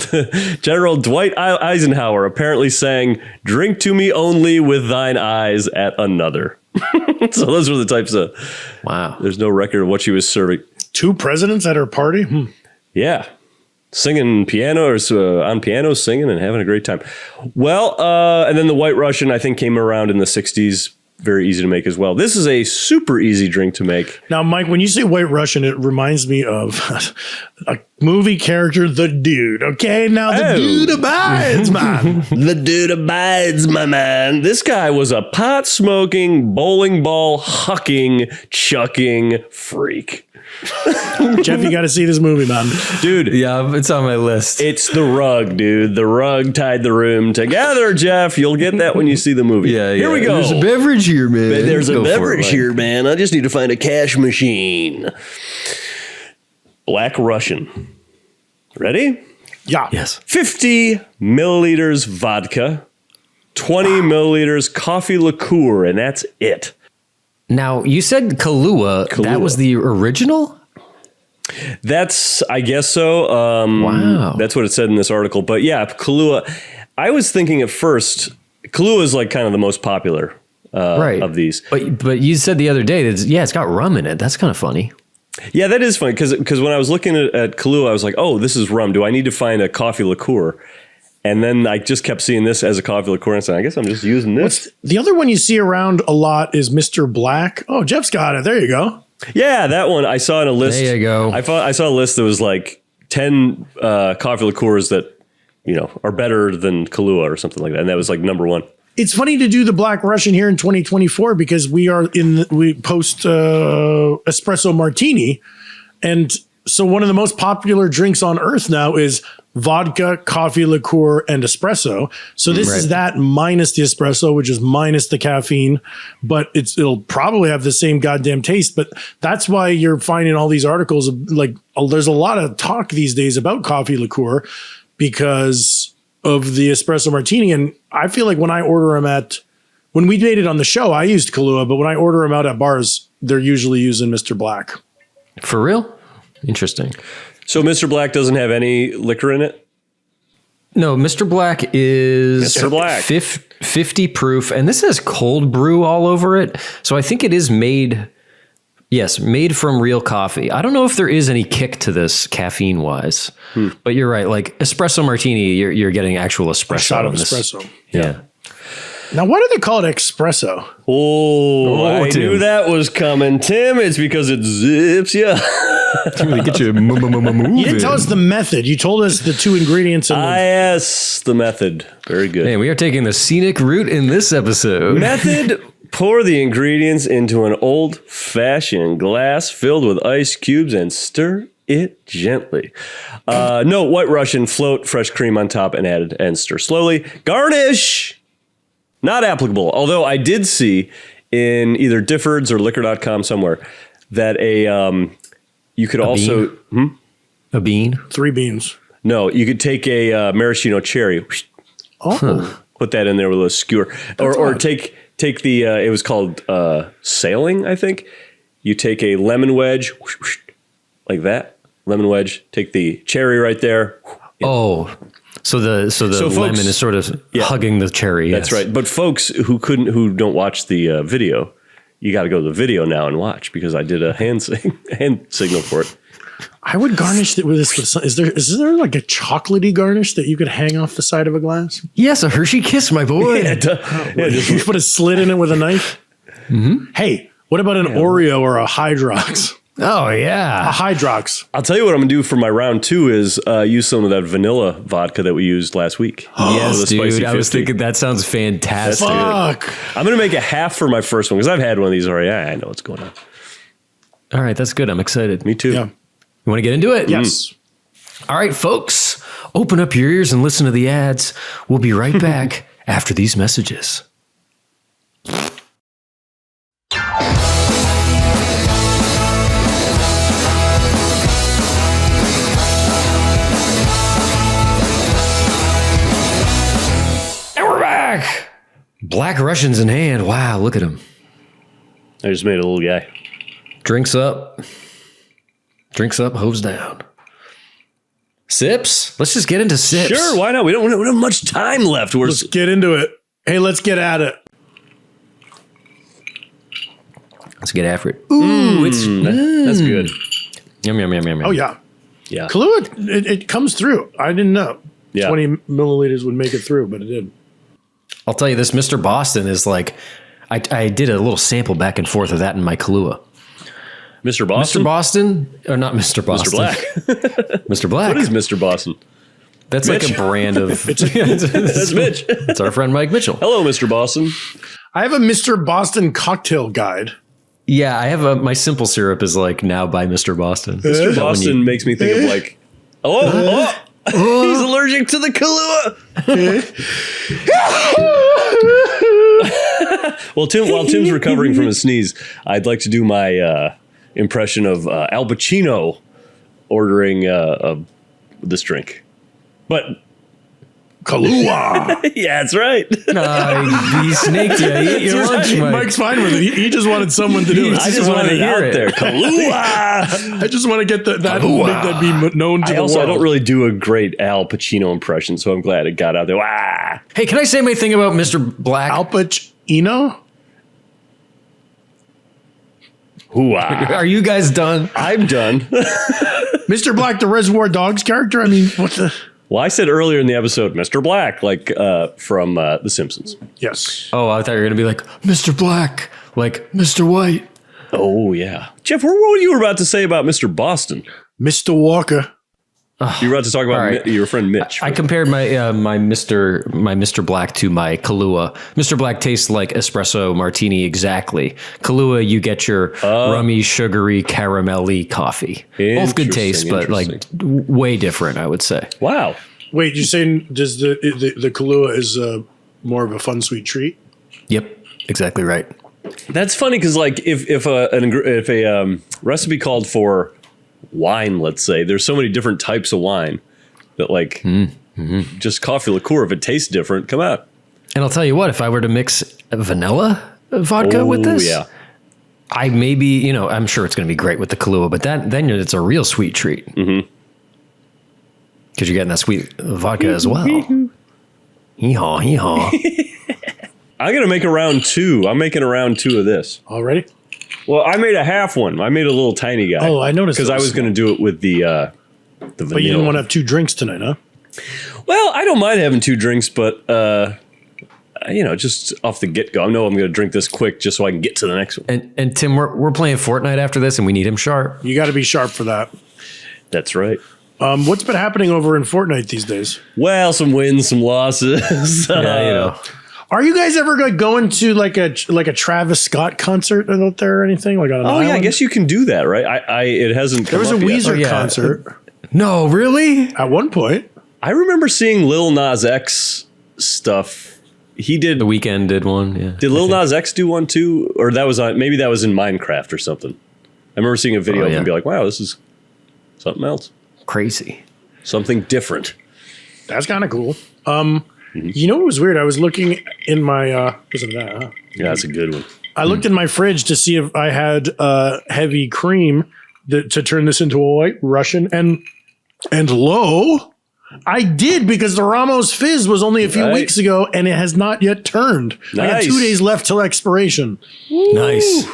General Dwight Eisenhower apparently sang, "Drink to me only with thine eyes" at another. So those were the types of... Wow. There's no record of what she was serving. 2 presidents at her party? Yeah. Singing piano or on piano, singing and having a great time. Well, and then the White Russian, I think, came around in the 60s. Very easy to make as well. This is a super easy drink to make. Now, Mike, when you say White Russian, it reminds me of a movie character, The Dude. Okay, now the dude abides, man. The dude abides, my man. This guy was a pot-smoking, bowling ball, hucking, chucking freak. Jeff, you got to see this movie, man. Dude. Yeah, it's on my list. It's The Rug, dude. The Rug tied the room together, Jeff. You'll get that when you see the movie. Yeah. Here we go. There's a beverage here, man. There's a Go for beverage it, here, man. I just need to find a cash machine. Black Russian. Ready? Yeah. Yes. 50 milliliters vodka, 20 milliliters coffee liqueur, and that's it. Now, you said Kahlua. That was the original? That's, I guess so. Wow. That's what it said in this article. But yeah, Kahlua. I was thinking at first, Kahlua is like kind of the most popular of these. But you said the other day that it's got rum in it. That's kind of funny. Yeah, that is funny because when I was looking at Kahlua, I was like, oh, this is rum. Do I need to find a coffee liqueur? And then I just kept seeing this as a coffee liqueur, and I said, I guess I'm just using this. The other one you see around a lot is Mr. Black. Oh, Jeff's got it. There you go. Yeah, that one I saw in a list. There you go. I saw a list that was like 10 coffee liqueurs that, are better than Kahlua or something like that. And that was like number one. It's funny to do the Black Russian here in 2024 because we post espresso martini. And so one of the most popular drinks on earth now is vodka, coffee liqueur, and espresso. So this is that minus the espresso, which is minus the caffeine, but it'll probably have the same goddamn taste. But that's why you're finding all these articles there's a lot of talk these days about coffee liqueur because of the espresso martini. And I feel like when we made it on the show, I used Kahlua, but when I order them out at bars, they're usually using Mr. Black. For real? Interesting. So Mr. Black doesn't have any liquor in it? No, Mr. Black is Mr. Black. 50 proof, and this has cold brew all over it. So I think it is made from real coffee. I don't know if there is any kick to this caffeine wise, but you're right. Like espresso martini, you're getting actual espresso. A shot of in this. espresso. Yeah. Now, why do they call it espresso? I Tim. knew that was coming, Tim. It's because it zips you. Really get you moving. You didn't tell us the method. You told us the two ingredients. Yes, the method. Very good. Man, we are taking the scenic route in this episode. Method: pour the ingredients into an old-fashioned glass filled with ice cubes and stir it gently. No, White Russian, float fresh cream on top and stir slowly. Garnish. Not applicable. Although I did see in either Difford's or liquor.com somewhere that you could also A bean? 3 beans. No, you could take a maraschino cherry. Put that in there with a skewer, or take the. It was called sailing, I think. You take a lemon wedge, like that. Lemon wedge. Take the cherry right there. Oh, so the folks, lemon is sort of hugging the cherry. That's yes. right. But folks who don't watch the video, you got to go to the video now and watch because I did a hand signal for it. I would garnish it with this. Is there like a chocolatey garnish that you could hang off the side of a glass? Yes, a Hershey Kiss, my boy. You put a slit in it with a knife. Mm-hmm. Hey, what about an Oreo or a Hydrox? Oh, yeah. A Hydrox. I'll tell you what I'm going to do for my round 2 is use some of that vanilla vodka that we used last week. Yes, dude. Spicy I was 50. thinking that sounds fantastic. Fuck. I'm going to make a half for my first one because I've had one of these already. I know what's going on. All right, that's good. I'm excited. Me too. Yeah. You want to get into it? Yes. All right, folks. Open up your ears and listen to the ads. We'll be right back after these messages. Black Russians in hand. Wow, look at him. I just made a little guy. Drinks up, hose down. Sips? Let's just get into sips. Sure, why not? We don't have much time left. Let's get into it. Hey, let's get at it. Let's get after it. Ooh, That's good. Yum, yum, yum, yum, yum. Oh, yeah. Yeah. Kahlua, it comes through. I didn't know. Yeah. 20 milliliters would make it through, but it did. I'll tell you this, Mr. Boston is like, I did a little sample back and forth of that in my Kahlua. Mr. Boston? Mr. Boston? Or not Mr. Boston. Mr. Black. Mr. Black. What is Mr. Boston? That's Mitch? like a brand of... That's Mitch. It's our friend Mike Mitchell. Hello, Mr. Boston. I have a Mr. Boston cocktail guide. Yeah, I have my simple syrup is like now by Mr. Boston. Mr. Boston makes me think of like, he's allergic to the Kahlua. Well, while Tim's recovering from his sneeze, I'd like to do my impression of Al Pacino ordering this drink. But Kahlua. yeah, that's right. He snaked you. Eat your lunch, Mike. Mike's fine with it. He just wanted someone to do it. I just wanted to hear it there. Kahlua. I just want to get that make that be known to the world. I don't really do a great Al Pacino impression, so I'm glad it got out there. Wah! Hey, can I say my thing about Mr. Black? Al Pacino? Hoo-ah. Are you guys done? I'm done. Mr. Black, the Reservoir Dogs character? I mean, what the... Well, I said earlier in the episode, Mr. Black, like from The Simpsons. Yes. Oh, I thought you were going to be like, Mr. Black, like Mr. White. Oh, yeah. Jeff, what were you about to say about Mr. Boston? Mr. Walker. You were about to talk about right. your friend Mitch. I compared my Mr. Black to my Kahlua. Mr. Black tastes like espresso martini exactly. Kahlua, you get your rummy, sugary, caramelly coffee. Both good taste, but like way different, I would say. Wow. Wait, you're saying does the Kahlua is more of a fun sweet treat? Yep, exactly right. That's funny because, like, if a recipe called for wine, let's say, there's so many different types of wine that, like, just coffee liqueur, if it tastes different, come out. And I'll tell you what, if I were to mix vanilla vodka with this, yeah. I maybe, I'm sure it's going to be great with the Kahlua, but then it's a real sweet treat. Because you're getting that sweet vodka as well. Hee-haw, hee-haw. I'm going to make a round two. I'm making a round two of this. Already? Well, I made a half one. I made a little tiny guy. Oh, I noticed. Because I was going to do it with the vanilla. But you didn't want to have 2 drinks tonight, huh? Well, I don't mind having 2 drinks, but, just off the get-go. I know I'm going to drink this quick just so I can get to the next one. And Tim, we're playing Fortnite after this, and we need him sharp. You got to be sharp for that. That's right. What's been happening over in Fortnite these days? Well, some wins, some losses. Yeah, Are you guys ever going to like a Travis Scott concert out there or anything? Like on an island? Yeah, I guess you can do that, right? It hasn't. There was a come up yet. Weezer concert No, really? at one point. I remember seeing Lil Nas X stuff. He did. The Weeknd did one. Yeah. Did Lil Nas X do one too, or that was on? Maybe that was in Minecraft or something. I remember seeing a video of him and be like, "Wow, this is something else, Crazy, something different." That's kind of cool. You know what was weird? I was looking in my listen to that. Huh? Yeah, that's a good one. I looked in my fridge to see if I had heavy cream to turn this into a White Russian, and lo, I did, because the Ramos Fizz was only a few weeks ago, and it has not yet turned. I got 2 days left till expiration. nice.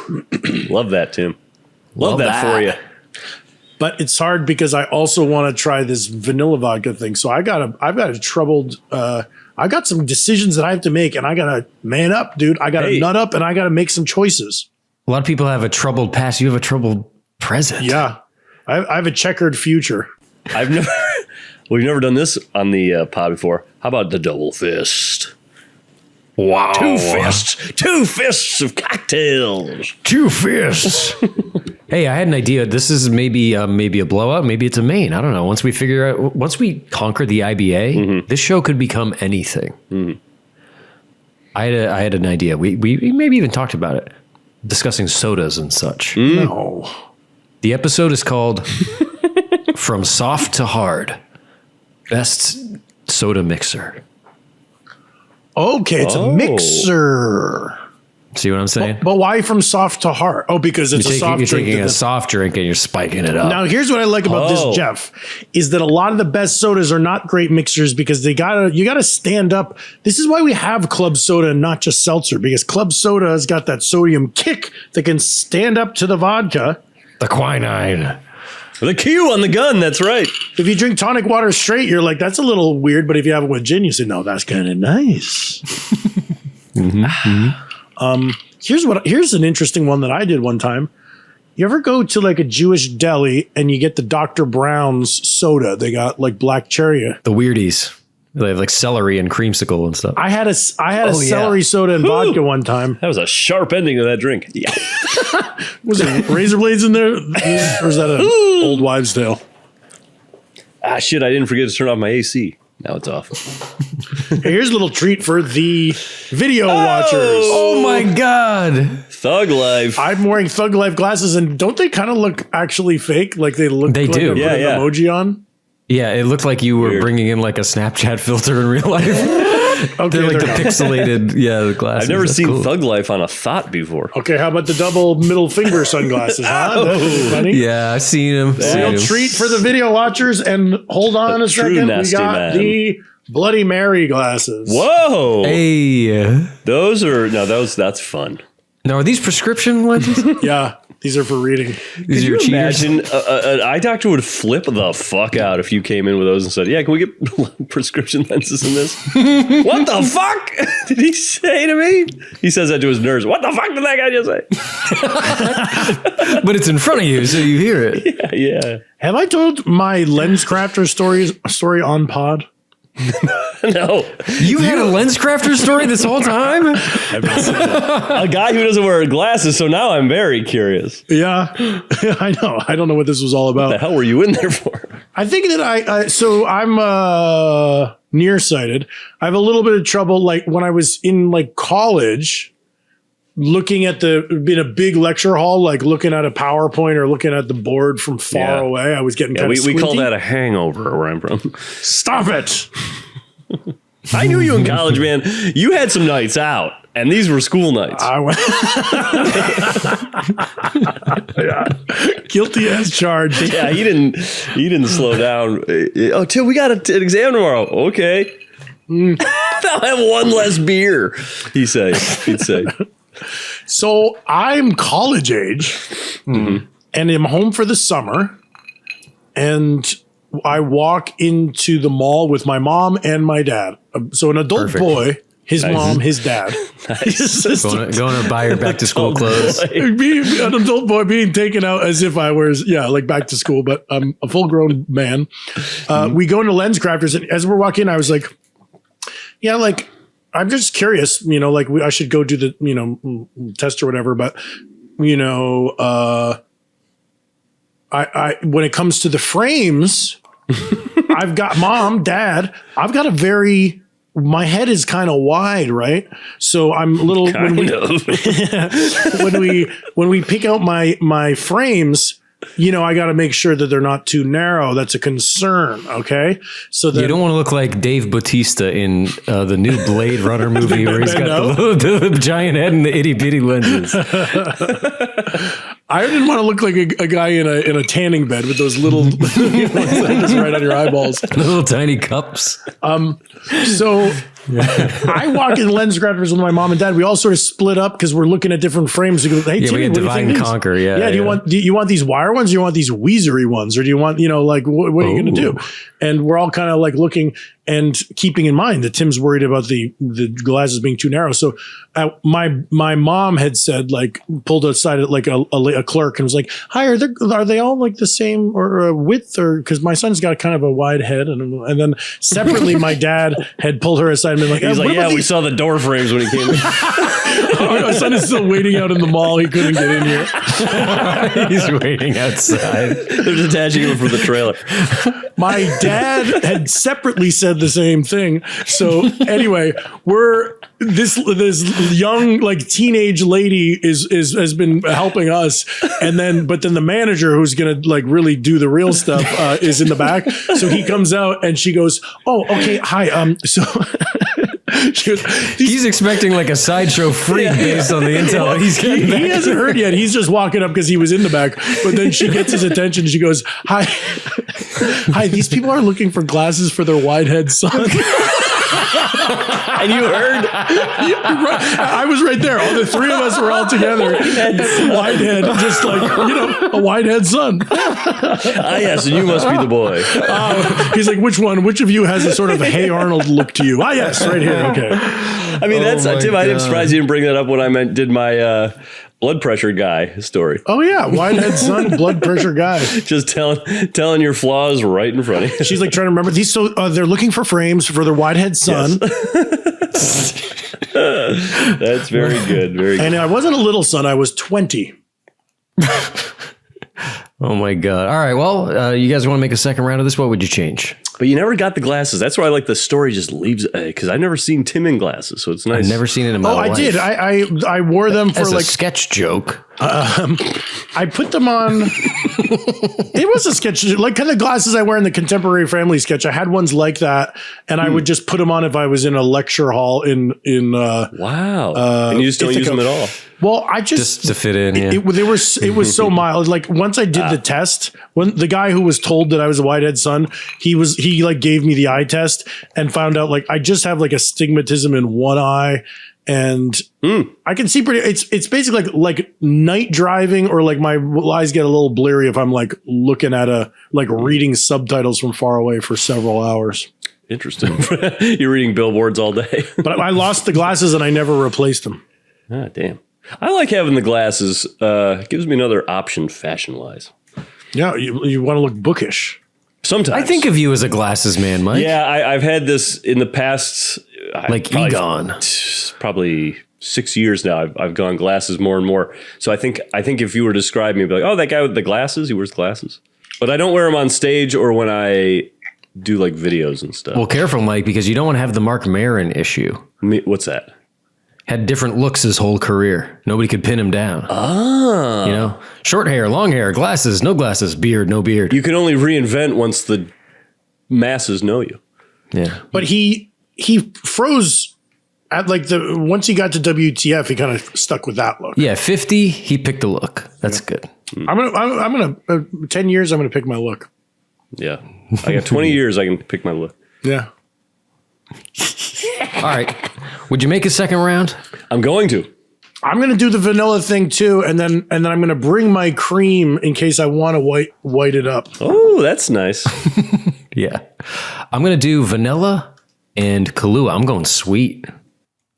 Love that, Tim. Love that for you. But it's hard because I also want to try this vanilla vodka thing. So I've got a troubled. I've got some decisions that I have to make, and I gotta man up, dude. I gotta nut up, and I gotta make some choices. A lot of people have a troubled past. You have a troubled present. Yeah, I have a checkered future. We've never done this on the pod before. How about the double fist? Wow. 2 fists. 2 fists of cocktails. 2 fists. Hey, I had an idea. This is maybe a blowout. Maybe it's a main. I don't know. Once we conquer the IBA, this show could become anything. I had an idea. We maybe even talked about it, discussing sodas and such. No. The episode is called From Soft to Hard. Best soda mixer. Okay, it's a mixer. See what I'm saying? But why from soft to hard? Oh, because it's a soft drink. You're taking a soft drink and you're spiking it up. Now, here's what I like about this, Jeff, is that a lot of the best sodas are not great mixers because you gotta stand up. This is why we have club soda and not just seltzer, because club soda has got that sodium kick that can stand up to the vodka. The quinine. The Q on the gun, that's right. If you drink tonic water straight, you're like, that's a little weird. But if you have it with gin, you say, no, that's kind of nice. Here's an interesting one that I did one time. You ever go to like a Jewish deli and you get the Dr. Brown's soda? They got like black cherry. The weirdies. They have like celery and creamsicle and stuff. I had a celery soda and vodka one time. That was a sharp ending to that drink. Yeah. Was it razor blades in there? Or is that an old wives' tale? Ah, shit, I didn't forget to turn off my AC. Now it's off. Hey, here's a little treat for the video watchers. Oh my God. Thug Life. I'm wearing Thug Life glasses, and don't they kind of look actually fake? Like they look They like do. they're putting an emoji on? Yeah, it looked like you were bringing in like a Snapchat filter in real life. Okay, They're like the not. pixelated, the glasses. I've never That's seen cool. Thug Life on a thought before. Okay, how about the double middle finger sunglasses? Huh? That's funny. Yeah, I've seen him. Little treat for the video watchers, and hold on a True second. We nasty got man. the Bloody Mary glasses. Whoa. Hey. That's fun. Now, are these prescription lenses? Yeah. These are for reading. These are your cheaters. Imagine an eye doctor would flip the fuck out if you came in with those and said, "Yeah, can we get prescription lenses in this?" What the fuck did he say to me? He says that to his nurse. What the fuck did that guy just say? But it's in front of you, so you hear it. Yeah. Have I told my lens crafter story on pod? No. You had a lens crafter story this whole time? A guy who doesn't wear glasses, so now I'm very curious. Yeah, I know. I don't know what this was all about. What the hell were you in there for? I think that so I'm nearsighted. I have a little bit of trouble, like when I was in like college, looking at in a big lecture hall, like looking at a PowerPoint or looking at the board from far away. I was getting kind of we squinty. call that a hangover where I'm from. Stop it. I knew you in college, man. You had some nights out, and these were school nights. I went guilty as charged. Yeah, he didn't slow down. Oh, Tim, we got an exam tomorrow. Okay. I'll have one less beer, he'd say. So I'm college age and I'm home for the summer, and I walk into the mall with my mom and my dad. So an adult boy, his mom, his dad. Nice. Going to buy your back to school clothes. An adult boy being taken out as if I was, like back to school, but I'm a full grown man. We go into Lens Crafters, and as we're walking, I was like, like, I'm just curious, I should go do the, test or whatever. But, I when it comes to the frames, I've got mom, dad, I've got my head is kind of wide, right? So I'm a little, when we pick out my frames, I got to make sure that they're not too narrow. That's a concern. Okay. So that you don't want to look like Dave Bautista in the new Blade Runner movie where he's got the giant head and the itty bitty lenses. I didn't want to look like a guy in a tanning bed with those little lenses right on your eyeballs. Little tiny cups. So I walk in Lens Crafters with my mom and dad. We all sort of split up because we're looking at different frames. We go, hey, Timmy, we had divide and conquer. Yeah. Do you want these wire ones? Or do you want these Weezery ones? Or do you want, what are you going to do? And we're all kind of like looking and keeping in mind that Tim's worried about the glasses being too narrow. So my mom had said, like, pulled aside like a clerk and was like, hi, are they all like the same or width? Or because my son's got kind of a wide head. And then separately, my dad had pulled her aside and been like, he's like, we saw the door frames when he came in. My son is still waiting out in the mall. He couldn't get in here. He's waiting outside. They're detaching him from the trailer. My dad had separately said the same thing. So anyway, this young like teenage lady has been helping us, but then the manager who's gonna like really do the real stuff is in the back. So he comes out and she goes, "Oh, okay, hi." So. He's expecting like a sideshow freak based on the intel he's getting. He hasn't heard yet. He's just walking up because he was in the back. But then she gets his attention. She goes, "Hi, hi. These people are looking for glasses for their wide head son." And you heard? I was right there. All the three of us were all together. Wide head, just like a wide head son. Yes, and you must be the boy. He's like, which one? Which of you has a sort of Hey Arnold look to you? Yes, right here. Okay. I mean, that's Tim. I'm surprised you didn't bring that up when I did my blood pressure guy story. Oh yeah, wide head son, blood pressure guy. Just telling your flaws right in front of you. She's like trying to remember these. So they're looking for frames for their wide head son. Yes. That's very good. Very good. And I wasn't a little son. I was 20. Oh my God. All right. Well, you guys want to make a second round of this? What would you change? But you never got the glasses. That's why I like the story just leaves, because I've never seen Tim in glasses. So it's nice. I've never seen it in my life. I did. I wore them for as like a sketch joke. I put them on. It was a sketch, like kind of glasses I wear in the Contemporary Family sketch. I had ones like that, and I would just put them on if I was in a lecture hall in wow. And you just don't use them at all. Well, I just to fit in. Yeah. It was so mild. Like once I did the test, when the guy who was told that I was a whitehead son, he like gave me the eye test and found out like I just have like astigmatism in one eye, And I can see pretty. It's basically like night driving, or like my eyes get a little bleary if I'm like looking at reading subtitles from far away for several hours. Interesting. You're reading billboards all day. But I lost the glasses and I never replaced them. Ah, damn. I like having the glasses. Gives me another option fashion wise. Yeah, you want to look bookish. Sometimes I think of you as a glasses man, Mike. Yeah, I've had this in the past. Like Egon. Probably 6 years now. I've gone glasses more and more. So I think if you were to describe me, I'd be like, oh, that guy with the glasses, he wears glasses. But I don't wear them on stage or when I do like videos and stuff. Well, careful, Mike, because you don't want to have the Mark Maron issue. What's that? Had different looks his whole career. Nobody could pin him down. Ah. You know, short hair, long hair, glasses, no glasses, beard, no beard. You can only reinvent once the masses know you. Yeah. But he froze at once he got to WTF, he kind of stuck with that look. Yeah, 50, he picked a look. That's good. I'm gonna 10 years. I'm gonna pick my look. Yeah. I got 20 years. I can pick my look. Yeah. All right. Would you make a second round? I'm going to. I'm gonna do the vanilla thing too, and then I'm gonna bring my cream in case I want to white it up. Oh, that's nice. Yeah. I'm going to do vanilla and Kahlua. I'm going sweet.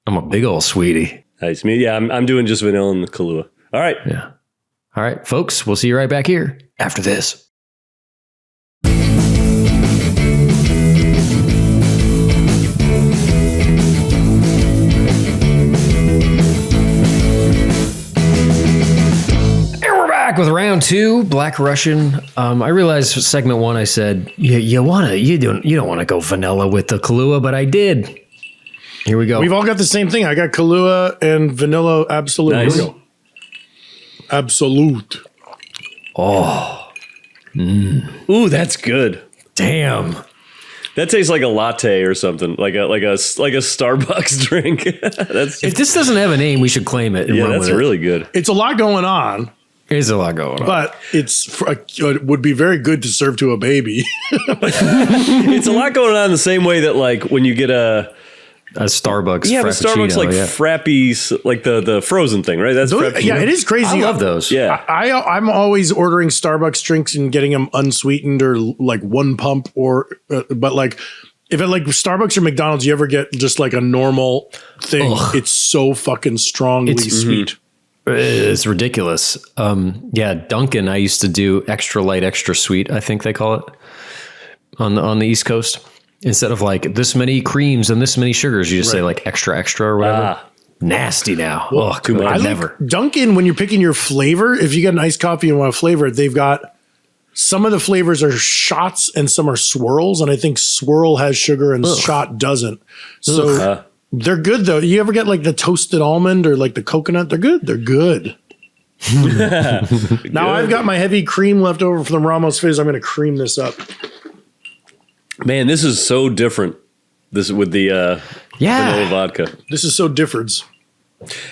I'm a big old sweetie. Nice. Yeah, I'm doing just vanilla and the Kahlua. All right. Yeah. All right, folks, we'll see you right back here after this. With round two, Black Russian. I realized for segment one, I said you don't want to go vanilla with the Kahlua, but I did. Here we go. We've all got the same thing. I got Kahlua and vanilla absolute. Nice. Here we go. Absolute. Oh, Ooh, that's good. damn! That tastes like a latte or something, like a Starbucks drink. If this doesn't have a name, we should claim it. And yeah, run that's with really good. It's a lot going on, There's a lot going on. but it would be very good to serve to a baby. It's a lot going on the same way that like when you get a Starbucks. but Starbucks like yeah. Frappies, like the frozen thing, right? That's Frappuccino. Yeah, it is crazy. I love those. Yeah. I'm always ordering Starbucks drinks and getting them unsweetened or like one pump but like if at like Starbucks or McDonald's, you ever get just like a normal thing, it's so fucking strongly sweet. It's ridiculous. Yeah, Dunkin', I used to do extra light, extra sweet, I think they call it on the East Coast. Instead of like this many creams and this many sugars, you just say like extra, extra or whatever. Nasty now. too much. I Never. like Dunkin', when you're picking your flavor, if you get an iced coffee and want to flavor it, they've got some of the flavors are shots and some are swirls. And I think swirl has sugar and shot doesn't. So they're good though. You ever get like the toasted almond or like the coconut? They're good. They're good. Now I've got my heavy cream left over from the Ramos Fizz. I'm going to cream this up. Man, this is so different. This with the vanilla vodka. This is so different.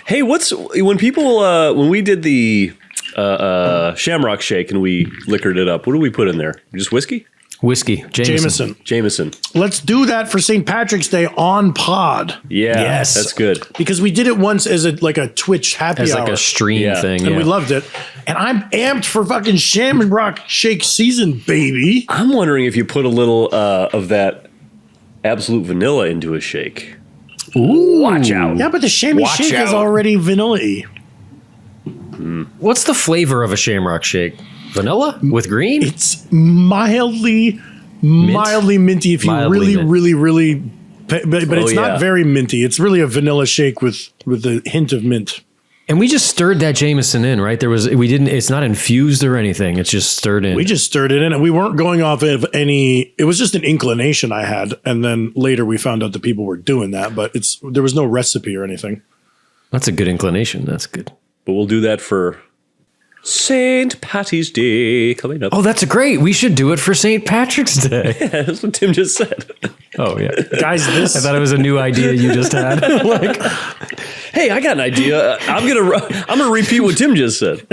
Hey, when we did the Shamrock Shake and we liquored it up, what do we put in there? Just whiskey? Whiskey. Jameson. Let's do that for St. Patrick's Day on pod. Yeah, Yes. that's good. Because we did it once as a Twitch happy As hour. like a stream thing. and Yeah. we loved it. And I'm amped for fucking Shamrock Shake season, baby. I'm wondering if you put a little of that absolute vanilla into a shake. Ooh. Watch out. Yeah, but the Shammy Watch Shake is out. already vanilla-y. What's the flavor of a Shamrock Shake? Vanilla with green? It's mildly minty if you Mildly mint. really but it's yeah. not very minty. It's really a vanilla shake with a hint of mint. And we just stirred that Jameson in, right? It's not infused or anything. It's just stirred in. We just stirred it in and we weren't going off of it was just an inclination I had. And then later we found out that people were doing that, but there was no recipe or anything. That's a good inclination. That's good. But we'll do that for St. Patty's Day coming up. Oh, that's great. We should do it for St. Patrick's Day. That's what Tim just said. Oh, yeah. Guys, I thought it was a new idea you just had. Hey, I got an idea. I'm gonna repeat what Tim just said.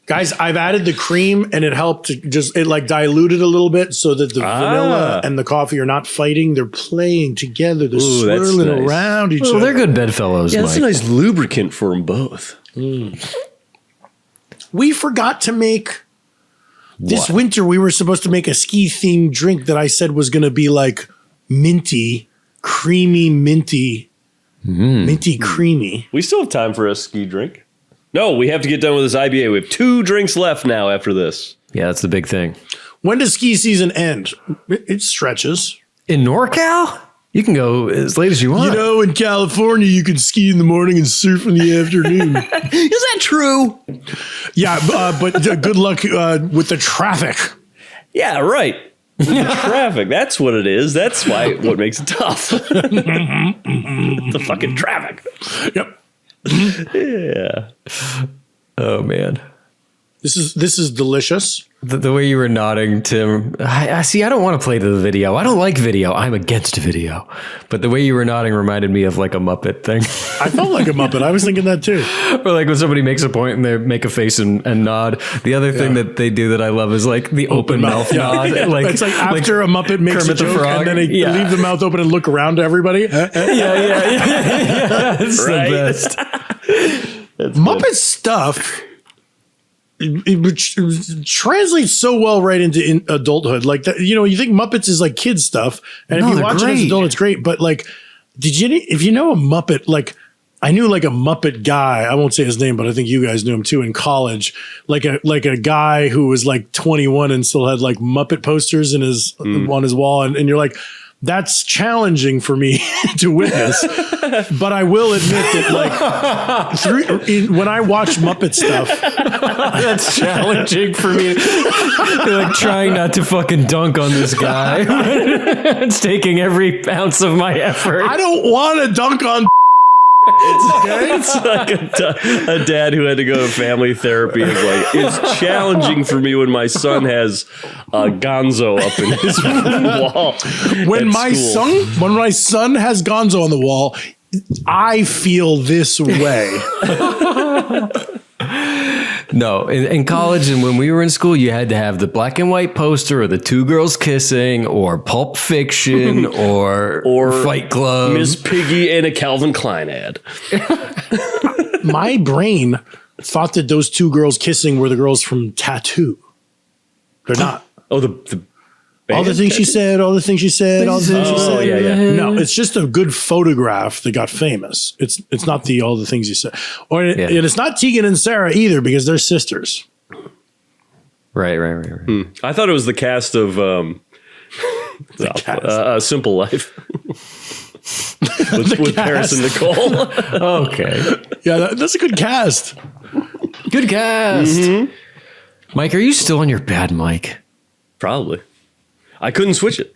Guys, I've added the cream and it helped to it like diluted a little bit so that the vanilla and the coffee are not fighting. They're playing together. They're swirling around each other. They're good bedfellows, Yeah, Mike. that's a nice lubricant for them both. We forgot to make this winter. We were supposed to make a ski themed drink that I said was going to be like minty, creamy, minty creamy. We still have time for a ski drink. No, we have to get done with this IBA. We have 2 drinks left now after this. Yeah, that's the big thing. When does ski season end? It stretches. In NorCal, you can go as late as you want. You know, in California, you can ski in the morning and surf in the afternoon. Is that true? Yeah, but good luck with the traffic. Yeah, right. Traffic. That's what it is. That's what makes it tough. The fucking traffic. Yep. Yeah. Oh man, this is delicious. the way you were nodding, Tim. I see. I don't want to play to the video. I don't like video. I'm against video. But the way you were nodding reminded me of like a Muppet thing. I felt like a Muppet. I was thinking that too. Or like when somebody makes a point and they make a face and nod. The other thing that they do that I love is like the open mouth nod. Yeah. Like it's like after a Muppet makes Kermit a the joke Frog. and then they leave the mouth open and look around to everybody. Yeah. It's Right. the best. Muppet stuff. It translates so well right into adulthood. Like that, you know, you think Muppets is like kids stuff, and if you they're watch it as an great. adult, it's great. But like, if you know a Muppet, like I knew like a Muppet guy. I won't say his name, but I think you guys knew him too in college. Like a guy who was like 21 and still had like Muppet posters in his on his wall, and you're like, that's challenging for me to witness. But I will admit that like when I watch Muppet stuff. That's challenging for me. You're like trying not to fucking dunk on this guy. It's taking every ounce of my effort. I don't want to dunk on. It's like a dad who had to go to family therapy. Is like, it's challenging for me when my son has Gonzo up in his wall. When my son has Gonzo on the wall, I feel this way. No, in college and when we were in school, you had to have the black and white poster or the 2 girls kissing or Pulp Fiction or Fight Club. Miss Piggy and a Calvin Klein ad. My brain thought that those 2 girls kissing were the girls from Tattoo. They're not. Oh, the All the things she said, all the things she said, all the things she said. yeah. No, it's just a good photograph that got famous. It's not all the things you said. And it's not Tegan and Sarah either because they're sisters. Right. I thought it was the cast of Simple Life with Paris and Nicole. Okay. Yeah, that's a good cast. Good cast. Mike, are you still on your bad mic? Probably. I couldn't switch it.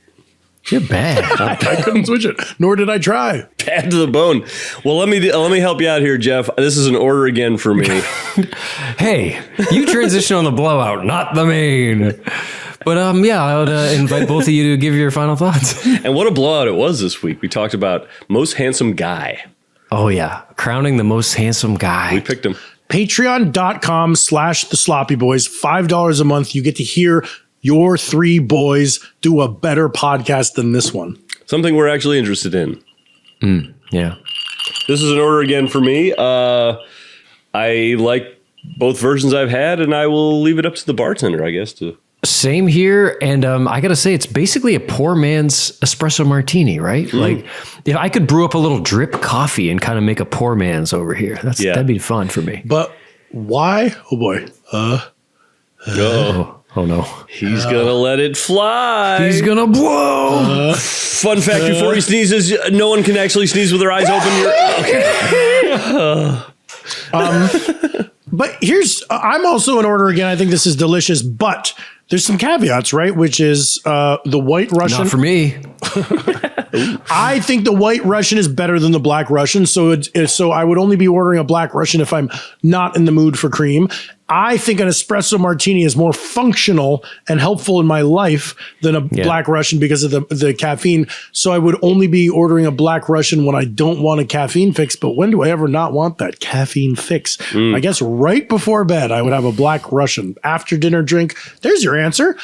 You're bad. I couldn't switch it, nor did I try. Bad to the bone. Well, let me help you out here, Jeff. This is an order again for me. Hey, you transition on the blowout, not the main. But I would invite both of you to give your final thoughts. And what a blowout it was this week. We talked about most handsome guy. Oh yeah, crowning the most handsome guy. We picked him. Patreon.com/the Sloppy Boys. $5 a month. You get to hear your 3 boys do a better podcast than this one. Something we're actually interested in. Yeah. This is an order again for me. I like both versions I've had, and I will leave it up to the bartender, I guess. Same here, and I gotta say, it's basically a poor man's espresso martini, right? Like, if I could brew up a little drip coffee and kind of make a poor man's over here, that'd be fun for me. But why? Oh boy. Oh no, He's going to let it fly. he's gonna blow. Fun fact, before he sneezes, no one can actually sneeze with their eyes open. But I'm also in order again. I think this is delicious, but there's some caveats, right? Which is the White Russian. Not for me. I think the White Russian is better than the Black Russian. So I would only be ordering a Black Russian if I'm not in the mood for cream. I think an espresso martini is more functional and helpful in my life than a Black Russian because of the caffeine. So I would only be ordering a Black Russian when I don't want a caffeine fix. But when do I ever not want that caffeine fix? I guess right before bed, I would have a Black Russian. After dinner drink, there's your answer.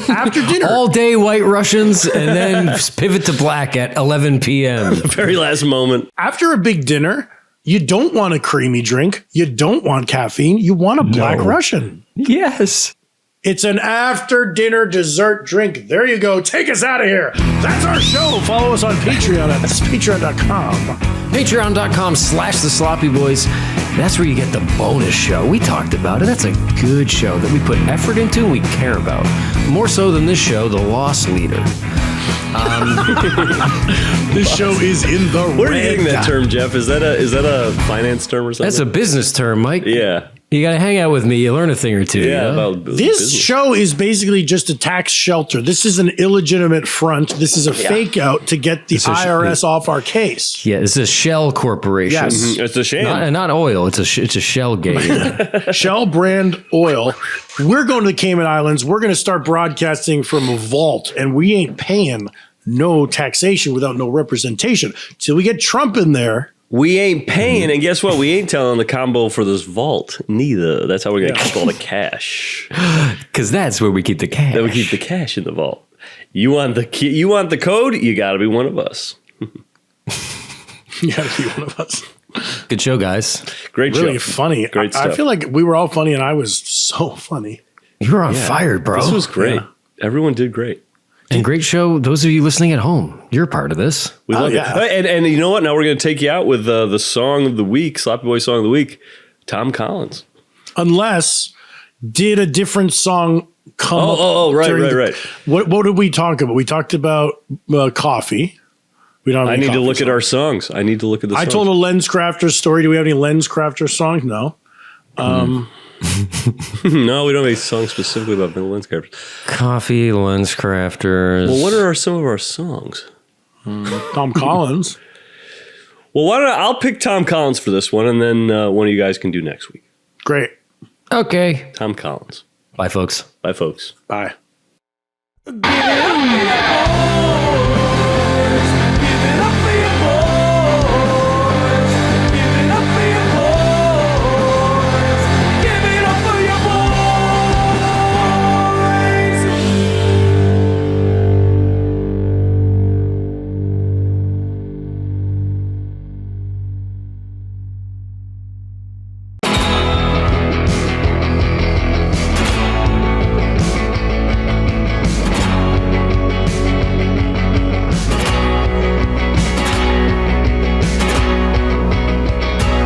After dinner. All day White Russians and then pivot to black at 11 p.m. The very last moment. After a big dinner, you don't want a creamy drink. You don't want caffeine. You want a Black Russian. Yes. It's an after dinner dessert drink. There you go. Take us out of here. That's our show. Follow us on Patreon at patreon.com. Patreon.com/the Sloppy Boys. That's where you get the bonus show. We talked about it. That's a good show that we put effort into and we care about. More so than this show, The Loss Leader. This show is in the red. Where are you getting that term, Jeff? Is that a finance term or something? That's a business term, Mike. Yeah. You got to hang out with me. You learn a thing or two. Yeah. You know? About This business. show is basically just a tax shelter. This is an illegitimate front. This is a fake out to get the IRS off our case. Yeah, it's a shell corporation. Yes. It's a shame. Not oil. It's a shell game. Shell brand oil. We're going to the Cayman Islands. We're going to start broadcasting from a vault, and we ain't paying no taxation without no representation. Till we get Trump in there. We ain't paying, and guess what? We ain't telling the combo for this vault neither. That's how we're gonna keep all the cash. Because that's where we keep the cash. Then we keep the cash in the vault. You want the key? You want the code? You got to be one of us. You gotta be one of us. Good show, guys. Great Really show. funny. Great I stuff. feel like we were all funny, and I was so funny. You were on fire, bro. This was great. Yeah. Everyone did great. And great show. Those of you listening at home, you're part of this. We love yeah. it. And you know what? Now we're going to take you out with the song of the week, Sloppy Boy song of the week, Tom Collins. Unless did a different song come up? Right. What did we talk about? We talked about coffee. We don't. Have I any need to coffee look at songs. our songs. I need to look at the songs. I told a Lens Crafter story. Do we have any Lens Crafter songs? No. No, we don't have a song specifically about Bill Lenscrafters. Coffee, lens crafters. Well, what are some of our songs? Tom Collins. Well, why don't I'll pick Tom Collins for this one, and then one of you guys can do next week. Great. Okay. Tom Collins. Bye, folks. Bye, folks. Bye.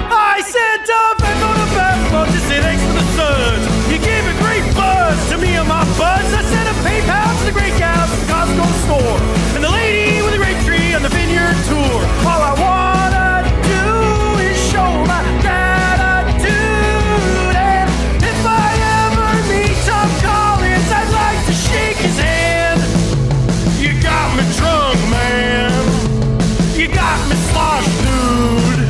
I said tough and on the back bunch, I said thanks for the suds. You gave a great buzz to me and my buds. I sent a PayPal to the great gals at the Costco store. And the lady with the great tree on the vineyard tour. All I wanna do is show my gratitude. And if I ever meet Tom Collins, I'd like to shake his hand. You got me drunk, man. You got me sloshed, dude.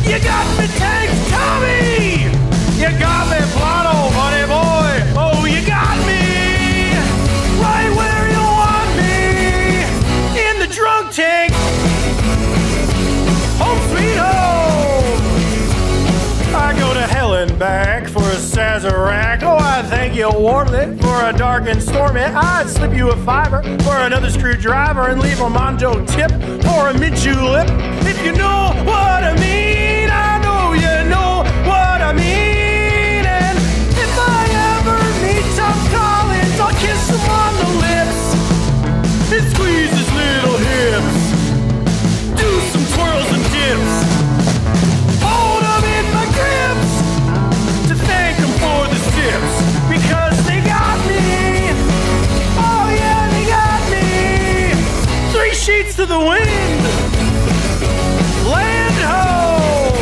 You got me tanked, Tommy! You got me Plano, honey boy! Oh, you got me! Right where you want me! In the drunk tank! Home sweet home! I go to hell and back for a Sazerac. Oh, I thank you warmly for a dark and stormy. I'd slip you a fiver for another screwdriver and leave a Mondo tip for a mint julep. If you know what I mean, I know you know what I mean. And if I ever meet Tom Collins, I'll kiss him on the lips and squeeze his little hips. Do some twirls and dips. Hold them in my grips to thank them for the tips because they got me. Oh yeah, they got me. 3 sheets to the wind. Land ho!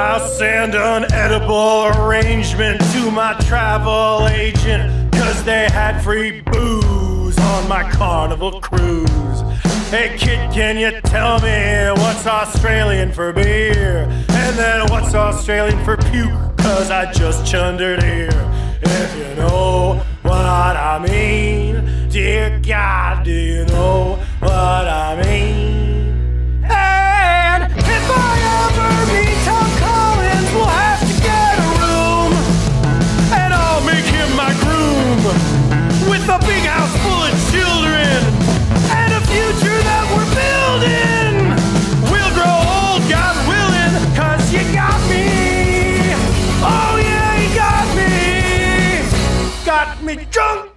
I'll send an edible arrangement to my travel agent, 'cause they had free booze on my Carnival cruise. Hey kid, can you tell me what's Australian for beer? And then what's Australian for puke? 'Cause I just chundered here. If you know what I mean, dear God, do you know what I mean? And if I ever meet Tom Collins, we'll have to get a room, and I'll make him my groom, with a big house full of children, and a future that we're building. We'll grow old, God willing, 'cause you got me. Oh yeah, you got me. Got me drunk.